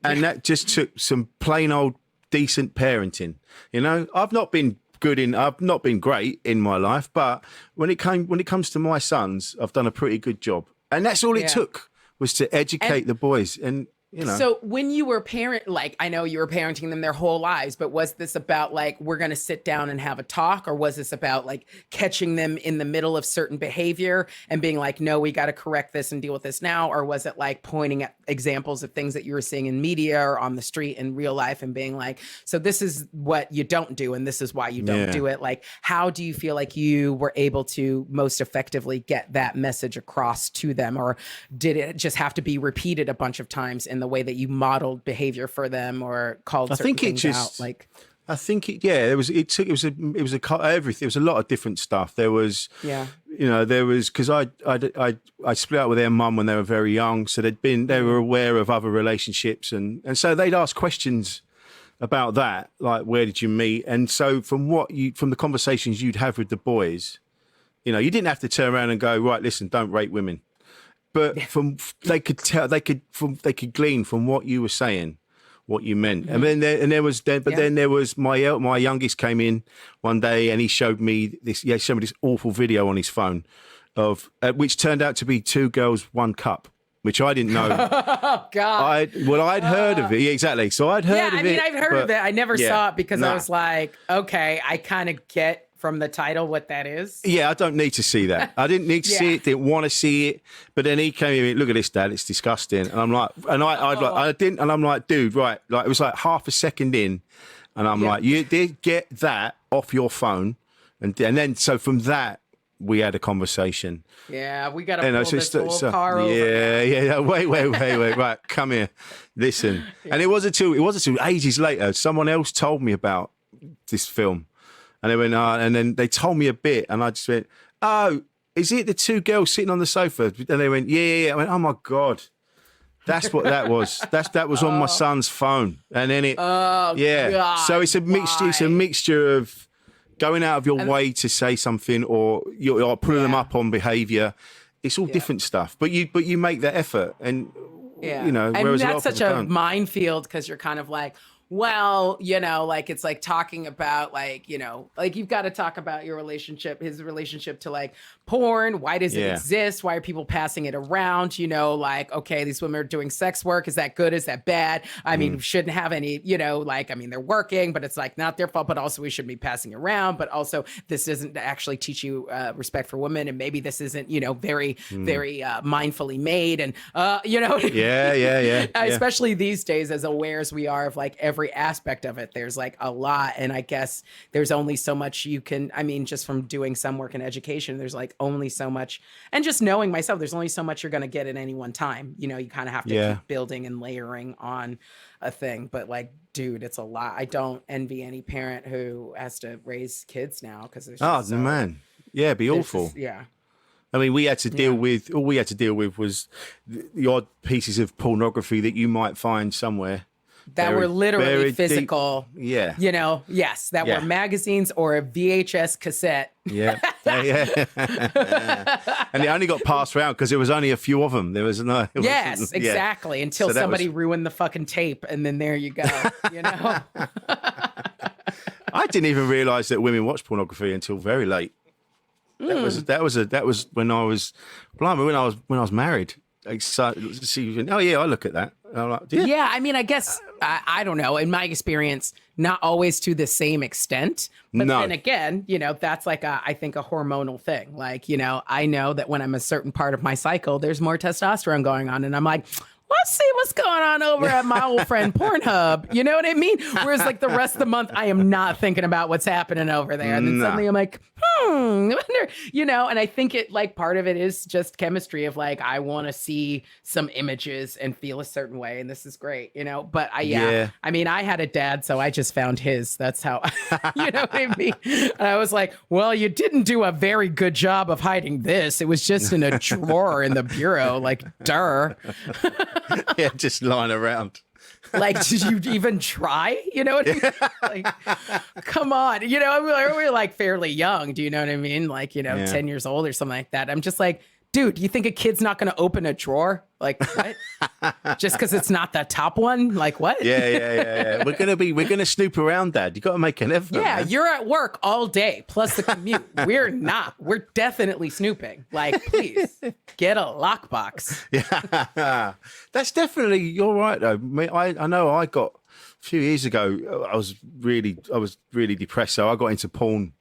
And that just took some plain old decent parenting. You know, I've not been great in my life, but when it comes to my sons, I've done a pretty good job. And that's all it took, was to educate the boys. And you know. So when you were like, I know you were parenting them their whole lives, but was this about like, we're going to sit down and have a talk? Or was this about like catching them in the middle of certain behavior and being like, no, we got to correct this and deal with this now? Or was it like pointing at examples of things that you were seeing in media or on the street in real life and being like, so this is what you don't do and this is why you don't do it? Like, how do you feel like you were able to most effectively get that message across to them? Or did it just have to be repeated a bunch of times in the way that you modeled behavior for them or called certain things out? Like, I think it was a lot of different stuff. There was, because I split up with their mum when they were very young. So they were aware of other relationships. And so they'd ask questions about that, like, where did you meet? And so from the conversations you'd have with the boys, you know, you didn't have to turn around and go, right, listen, don't rape women. But they could glean from what you were saying, what you meant. And then there was my youngest came in one day and he showed me this awful video on his phone of which turned out to be 2 girls, 1 cup, which I didn't know. Oh God! I'd heard of it. Yeah, exactly. So I'd heard of it. Yeah, I mean, I've heard of it. I never saw it because I was like, okay, I kind of get from the title what that is. Yeah, I don't need to see that. I didn't need to see it, didn't want to see it. But then he came in, look at this, Dad, it's disgusting. And I'm like, I didn't, and I'm like, dude, right. Like, it was like half a second in. And I'm like, you did get that off your phone. And then, so from that, we had a conversation. Yeah, we got to pull this whole car over. Yeah. Wait. Right, come here. Listen. And it wasn't until ages later, someone else told me about this film. And they went, and then they told me a bit, and I just went, oh, is it the 2 girls sitting on the sofa? And they went, yeah. I went, oh my God, that's what that was. That was on my son's phone. And then God, so it's a mixture. It's a mixture of going out of your way to say something, or you're pulling them up on behaviour. It's all different stuff, but you make that effort, and you know. I mean, that's such a minefield because you're kind of like, well, like it's like talking about like, like you've got to talk about your relationship, his relationship to like porn. Why does it exist? Why are people passing it around? Like, okay, these women are doing sex work. Is that good? Is that bad? I mean, we shouldn't have any, like, I mean, they're working, but it's like not their fault, but also we shouldn't be passing around. But also this doesn't actually teach you respect for women. And maybe this isn't, very, very mindfully made. And, Yeah. Especially these days, as aware as we are of like every aspect of it, there's like a lot. And I guess there's only so much you can, I mean, just from doing some work in education, there's like only so much. And just knowing myself, there's only so much you're going to get at any one time. You kind of have to keep building and layering on a thing. But like, dude, it's a lot. I don't envy any parent who has to raise kids now because it's man. Yeah, it'd be awful. Yeah. I mean, we had to deal with, all we had to deal with was the odd pieces of pornography that you might find somewhere. That were literally physical. Deep. Yeah. Yes, that were magazines or a VHS cassette. Yeah. And they only got passed around because there was only a few of them. There was no. Yes, exactly. Until so somebody ruined the fucking tape, and then there you go. I didn't even realize that women watch pornography until very late. That was when I was, blimey, when I was married. Like, so, oh yeah, I look at that. I'm like, yeah, I mean, I guess I don't know. In my experience, not always to the same extent, but then again, that's like I think a hormonal thing. Like, I know that when I'm a certain part of my cycle, there's more testosterone going on, and I'm like, let's see what's going on over at my old friend Pornhub. You know what I mean? Whereas like the rest of the month, I am not thinking about what's happening over there. And then suddenly I'm like, I wonder, and I think it like part of it is just chemistry of like, I want to see some images and feel a certain way. And this is great, but I mean, I had a dad, so I just found his. That's how, you know what I mean? And I was like, well, you didn't do a very good job of hiding this. It was just in a drawer in the bureau, like, duh. Yeah, just lying around. Like, did you even try? You know what I mean? Like, come on. We were like fairly young. Do you know what I mean? Like, 10 years old or something like that. I'm just like, dude, you think a kid's not going to open a drawer? Like, what? Just because it's not the top one? Like, what? Yeah. We're gonna snoop around, Dad. You got to make an effort. Yeah, man. You're at work all day plus the commute. We're not. We're definitely snooping. Like, please get a lockbox. Yeah, that's definitely. You're right though. I know. I got a few years ago. I was really depressed, so I got into porn.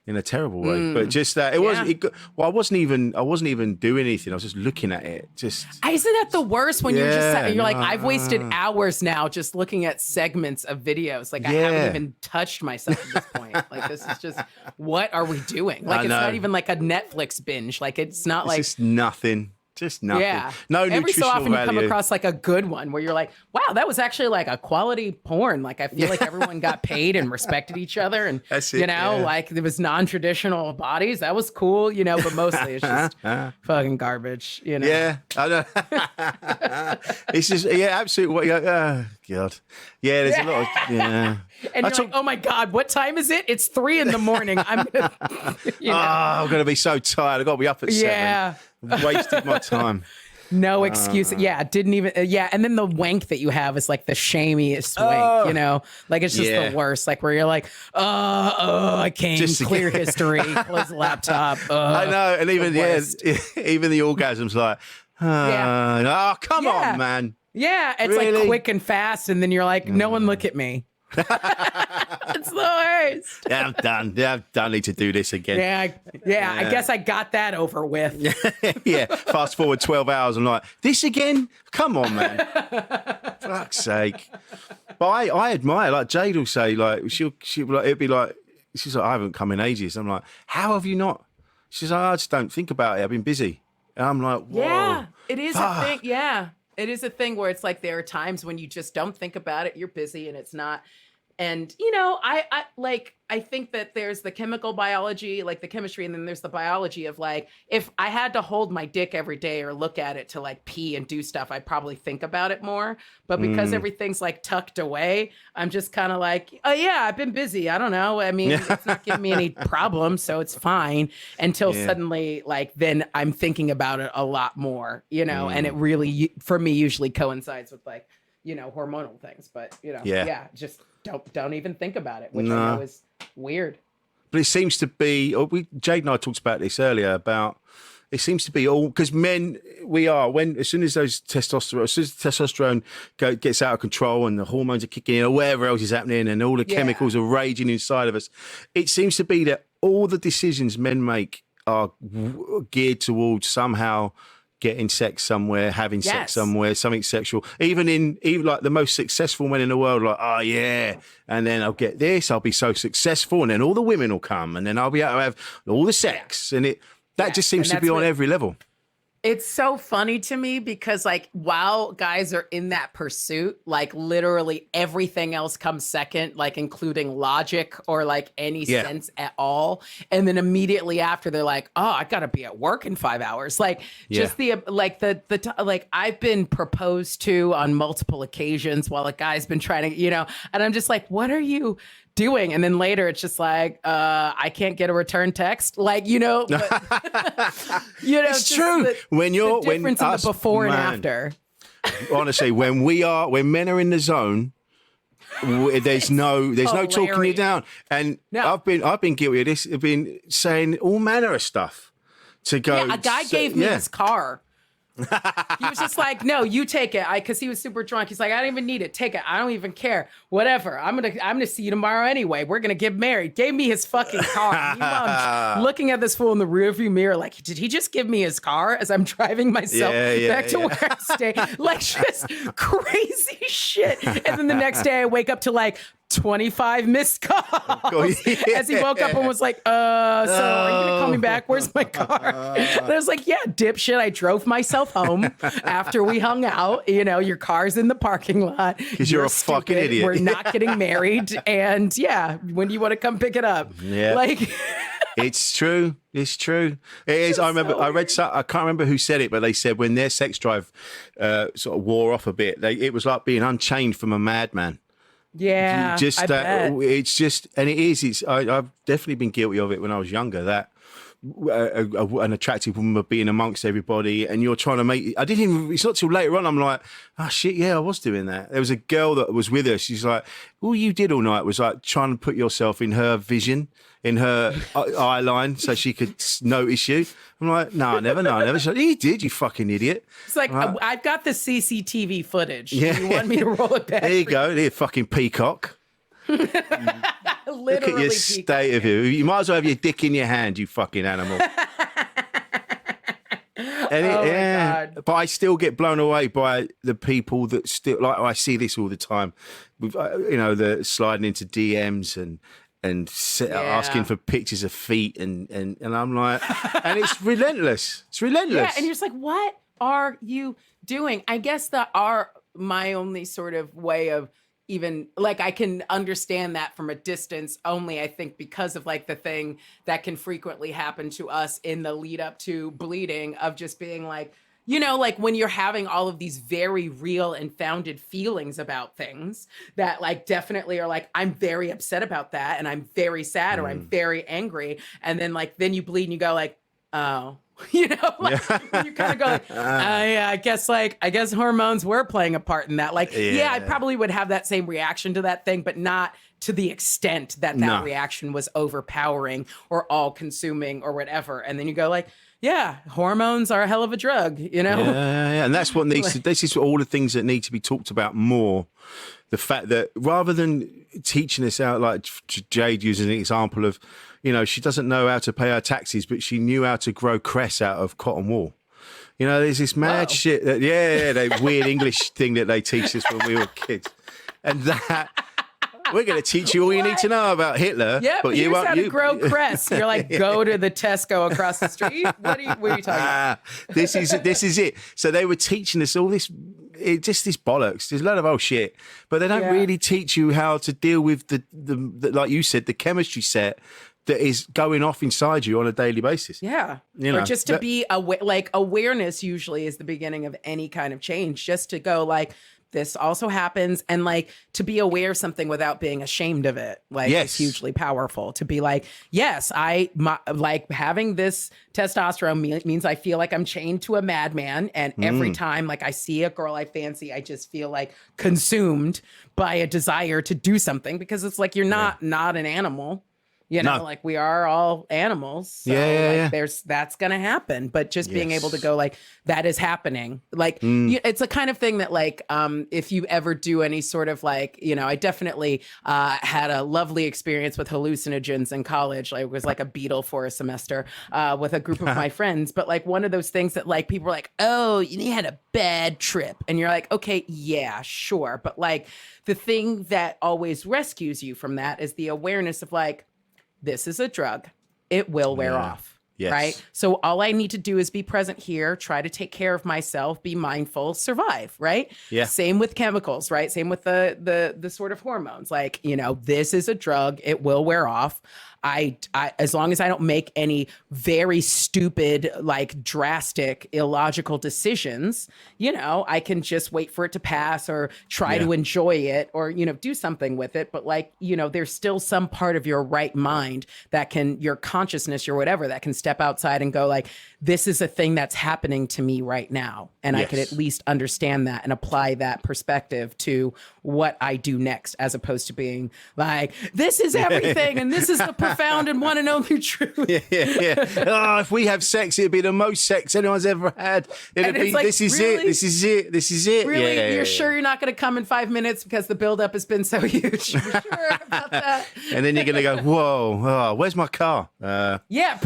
In a terrible way, but just that it wasn't. I wasn't even doing anything. I was just looking at it. Just isn't that the worst when you're just you're like, I've wasted hours now just looking at segments of videos. Like I haven't even touched myself at this point. Like this is just what are we doing? Like it's not even like a Netflix binge. Like it's not like just nothing. Just nothing. Yeah. No Every nutritional so often value. you come across like a good one where you're like, wow, that was actually like a quality porn. Like I feel like everyone got paid and respected each other. And, that's it, like there was non-traditional bodies. That was cool, but mostly it's just fucking garbage, Yeah, I know. It's just, absolutely. God. Yeah, there's a lot of, And you're like, oh my God, what time is it? It's 3 a.m. I'm going to, I'm going to be so tired. I've got to be up at 7. Yeah. Wasted my time. No excuse. Didn't even. And then the wank that you have is like the shamiest wank. Like it's just the worst. Like where you're like, I can't just clear history, close the laptop. I know, and even even the orgasm's like, oh come on, man. Yeah, it's really? like quick and fast, and then you're like, no one look at me. It's the worst. Yeah, I'm done. Yeah, I don't need to do this again. Yeah. I guess I got that over with. Yeah. Fast forward 12 hours. I'm like, this again? Come on, man. Fuck's sake. But I admire, like Jade will say, like she'll like it'd be like she's like, I haven't come in ages. I'm like, how have you not? She's like, I just don't think about it. I've been busy. And I'm like, whoa. Yeah, it is a thing. Yeah. It is a thing where it's like there are times when you just don't think about it. You're busy and it's not. And, I think that there's the chemical biology, like the chemistry, and then there's the biology of like, if I had to hold my dick every day or look at it to like pee and do stuff, I'd probably think about it more. But because everything's like tucked away, I'm just kind of like, oh yeah, I've been busy. I don't know. I mean, it's not giving me any problems, so it's fine. Until suddenly, like, then I'm thinking about it a lot more, and it really, for me, usually coincides with like hormonal things. But just don't even think about it, which I know is weird. But it seems to be, Jade and I talked about this earlier, about it seems to be all, because men, as soon as the testosterone gets out of control and the hormones are kicking in or whatever else is happening and all the chemicals are raging inside of us, it seems to be that all the decisions men make are geared towards somehow getting sex somewhere, having sex somewhere, something sexual. Even like the most successful men in the world, like, oh yeah, and then I'll get this, I'll be so successful, and then all the women will come, and then I'll be able to have all the sex, and that just seems to be on every level. It's so funny to me because, like, while guys are in that pursuit, like, literally everything else comes second, like, including logic or, like, any sense at all. And then immediately after, they're like, oh, I got to be at work in 5 hours. Like, just I've been proposed to on multiple occasions while a guy's been trying to, and I'm just like, what are you doing? And then later it's just like, I can't get a return text. Like, but, it's true. When you're, the difference in the before and after. Honestly, when men are in the zone, there's no talking you down. And I've been guilty of this. I've been saying all manner of stuff to go. Yeah, a guy gave me his car. He was just like, no, you take it. Because he was super drunk. He's like, I don't even need it. Take it. I don't even care. Whatever. I'm gonna see you tomorrow anyway. We're gonna get married. Gave me his fucking car. Meanwhile, I'm looking at this fool in the rearview mirror, like, did he just give me his car as I'm driving myself back to where I stay? Like, just crazy shit. And then the next day I wake up to like 25 missed calls as he woke up and was like, so are you gonna call me back? Where's my car? And I was like, yeah, dipshit, I drove myself home after we hung out. Your car's in the parking lot. Because you're a fucking idiot. We're not getting married. And when do you want to come pick it up? Yeah. Like, it's true. It's true. It is. I remember. I read. I can't remember who said it, but they said when their sex drive sort of wore off a bit, it was like being unchained from a madman. Yeah, just it's just, and it is. I've definitely been guilty of it when I was younger. That an attractive woman being amongst everybody, and you're trying to make. I didn't even. It's not till later on. I'm like, oh shit, yeah, I was doing that. There was a girl that was with us. She's like, all you did all night was like trying to put yourself in her vision, in her eye line, so she could notice you. I'm like, no, never. She's like, you did, you fucking idiot. It's like, I've got the CCTV footage. Yeah. Do you want me to roll it back? There you go. There, fucking peacock. Literally, look at your state of you. You might as well have your dick in your hand, you fucking animal. God. But I still get blown away by the people that still, like, I see this all the time with, the sliding into DMs and asking for pictures of feet and I'm like, and it's relentless. It's relentless. Yeah, and you're just like, what are you doing? I guess my only sort of way of even, like, I can understand that from a distance only, I think, because of like the thing that can frequently happen to us in the lead up to bleeding, of just being like, like when you're having all of these very real and founded feelings about things that like definitely are like, I'm very upset about that and I'm very sad or I'm very angry. And then then you bleed and you go like, oh, you kind of go like, I guess hormones were playing a part in that. Like, I probably would have that same reaction to that thing, but not to the extent that reaction was overpowering or all consuming or whatever. And then you go like, yeah, hormones are a hell of a drug, Yeah, and that's what needs to, this is all the things that need to be talked about more. The fact that rather than teaching us out, like Jade using an example of, she doesn't know how to pay her taxes, but she knew how to grow cress out of cotton wool. There's this mad shit that, the weird English thing that they teach us when we were kids. And that... We're going to teach you all you need to know about Hitler. Yeah, but you won't. How to grow cress. You're like, go to the Tesco across the street. What are you talking about? This is it. So they were teaching us all this, just this bollocks. There's a lot of old shit, but they don't really teach you how to deal with the like you said, the chemistry set that is going off inside you on a daily basis. Yeah. Or just to be aware, like awareness usually is the beginning of any kind of change. Just to go like, this also happens. And like to be aware of something without being ashamed of it, like Yes. is hugely powerful. To be like, yes, like having this testosterone means I feel like I'm chained to a madman. And every time like I see a girl I fancy, I just feel like consumed by a desire to do something, because it's like, you're not an animal. You know, No. like we are all animals. So that's going to happen. But just being able to go like, that is happening. Like, it's a kind of thing that like, if you ever do any sort of like, you know, I definitely had a lovely experience with hallucinogens in college. I was like a beetle for a semester with a group of my friends. But like one of those things that like people were like, oh, you had a bad trip. And you're like, okay, yeah, sure. But like the thing that always rescues you from that is the awareness of like, this is a drug. It will wear off. Yes. Right. So all I need to do is be present here, try to take care of myself, be mindful, survive. Right. Yeah. Same with chemicals. Right. Same with the sort of hormones. Like, you know, this is a drug. It will wear off. I as long as I don't make any very stupid, like drastic, illogical decisions, you know, I can just wait for it to pass or try to enjoy it or, you know, do something with it. But like, you know, there's still some part of your right mind that can, your consciousness, your whatever, that can step outside and go like, this is a thing that's happening to me right now. And I could at least understand that and apply that perspective to what I do next, as opposed to being like, this is everything and this is the profound and one and only truth. Oh, if we have sex, it'd be the most sex anyone's ever had. It'd be, like, this is really? it. This is it. This is it. Really? You're sure you're not going to come in 5 minutes because the buildup has been so huge? You're sure about that? And then you're going to go, whoa, oh, where's my car? Yeah.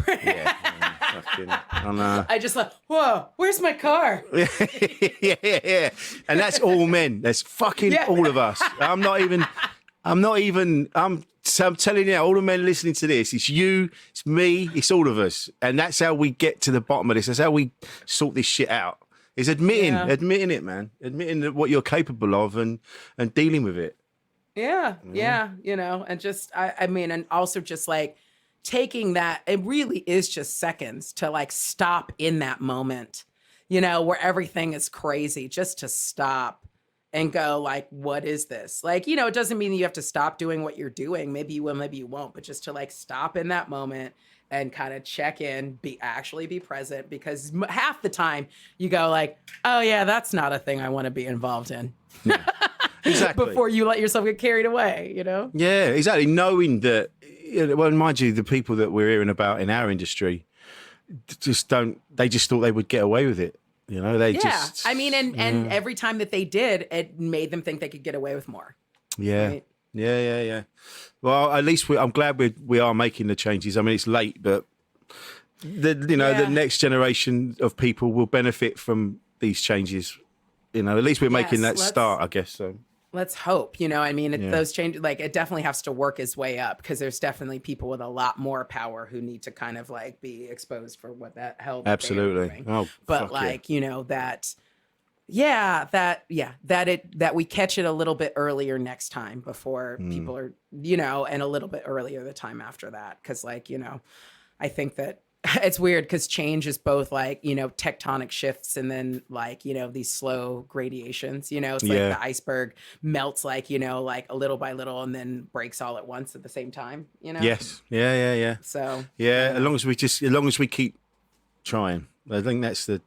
I just like, whoa, where's my car? yeah. And that's all men. That's fucking all of us. I'm telling you, all the men listening to this, it's you, it's me, it's all of us. And that's how we get to the bottom of this. That's how we sort this shit out. Is admitting it, man. Admitting that what you're capable of and dealing with it. Yeah. You know, and just, I mean, and also just like taking that, it really is just seconds to like stop in that moment, you know, where everything is crazy, just to stop and go like, what is this? Like, you know, it doesn't mean that you have to stop doing what you're doing. Maybe you will, maybe you won't, but just to like stop in that moment and kind of check in, be present, because half the time you go like, oh yeah, that's not a thing I want to be involved in. Yeah. Exactly. Before you let yourself get carried away, you know? Yeah, exactly. Knowing that, well, mind you, the people that we're hearing about in our industry they just thought they would get away with it. You know, I mean, and every time that they did, it made them think they could get away with more. Yeah. Right? Yeah. Well, at least I'm glad we are making the changes. I mean, it's late, but the next generation of people will benefit from these changes. You know, at least we're making that start, I guess. So let's hope. You know, I mean, those changes, like, it definitely has to work its way up, because there's definitely people with a lot more power who need to kind of like be exposed for what that hell. Absolutely. Oh, but like, you know, that we catch it a little bit earlier next time before people are, you know, and a little bit earlier the time after that. Cause like, you know, I think that it's weird because change is both like, you know, tectonic shifts and then like, you know, these slow gradations, you know, it's like the iceberg melts like, you know, like a little by little and then breaks all at once at the same time, you know? Yes. Yeah. So, as long as we keep trying, I think that's the,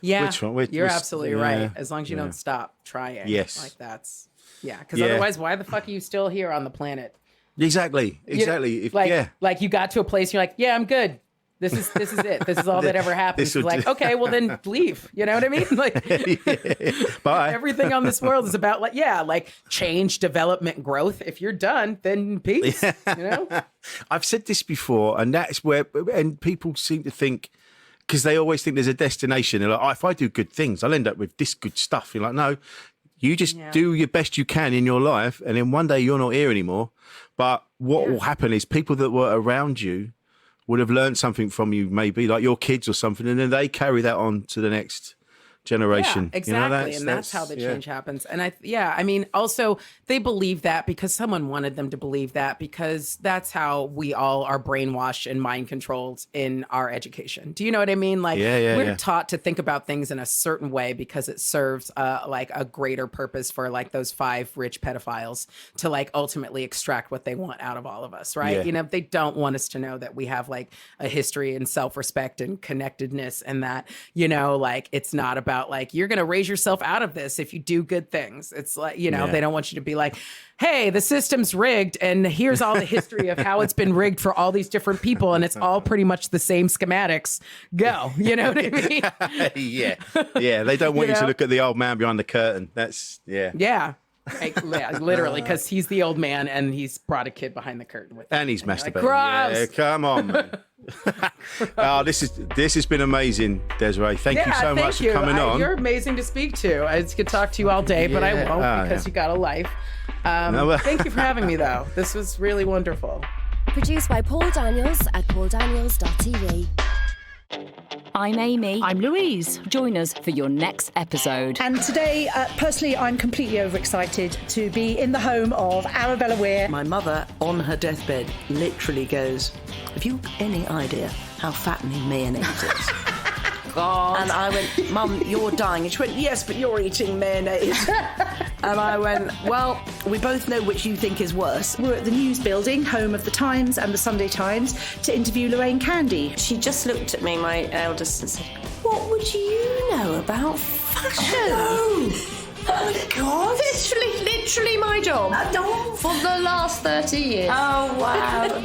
you're absolutely right. As long as you don't stop trying. Yes. Like that's, because otherwise, why the fuck are you still here on the planet? Exactly. You know, like you got to a place, you're like, I'm good. This is it. This is all that ever happens. Like, okay, well then leave. You know what I mean? Like, bye. Everything on this world is about like change, development, growth. If you're done, then peace. You know? I've said this before, and that's where, and people seem to think, because they always think there's a destination. They're like, if I do good things, I'll end up with this good stuff. You're like, no, you just do your best you can in your life, and then one day you're not here anymore. But what will happen is people that were around you would have learned something from you, maybe like your kids or something, and then they carry that on to the next generation. Yeah, exactly. And that's how the change happens. And I mean, also they believe that because someone wanted them to believe that, because that's how we all are brainwashed and mind controlled in our education. Do you know what I mean? Like we're taught to think about things in a certain way because it serves like a greater purpose for like those 5 rich pedophiles to like ultimately extract what they want out of all of us. Right. You know, they don't want us to know that we have like a history and self-respect and connectedness, and that, you know, like it's not about like you're going to raise yourself out of this if you do good things. It's like, you know, they don't want you to be like, hey, the system's rigged and here's all the history of how it's been rigged for all these different people and it's all pretty much the same schematics. Go. You know what I mean? Yeah. They don't want you to look at the old man behind the curtain. That's like, literally, because he's the old man and he's brought a kid behind the curtain with him. And he's masturbating. Like, yeah, come on, man. Oh, this has been amazing, Desiree. Thank you so much for coming on. You're amazing to speak to. I could talk to you all day, but I won't because you got a life. Thank you for having me, though. This was really wonderful. Produced by Paul Daniels at pauldaniels.tv. I'm Amy. I'm Louise. Join us for your next episode. And today, personally, I'm completely overexcited to be in the home of Arabella Weir. My mother, on her deathbed, literally goes, have you any idea how fattening mayonnaise is? God. And I went, Mum, you're dying. And she went, yes, but you're eating mayonnaise. And I went, well, we both know which you think is worse. We're at the News Building, home of the Times and the Sunday Times, to interview Lorraine Candy. She just looked at me, my eldest, and said, what would you know about fashion? Oh my God. Literally my job. For the last 30 years. Oh, wow.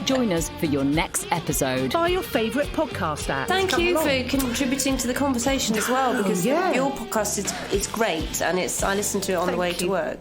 Join us for your next episode. Buy your favourite podcast app. Thank you for contributing to the conversation as well, because your podcast is great, and I listen to it on the way to work.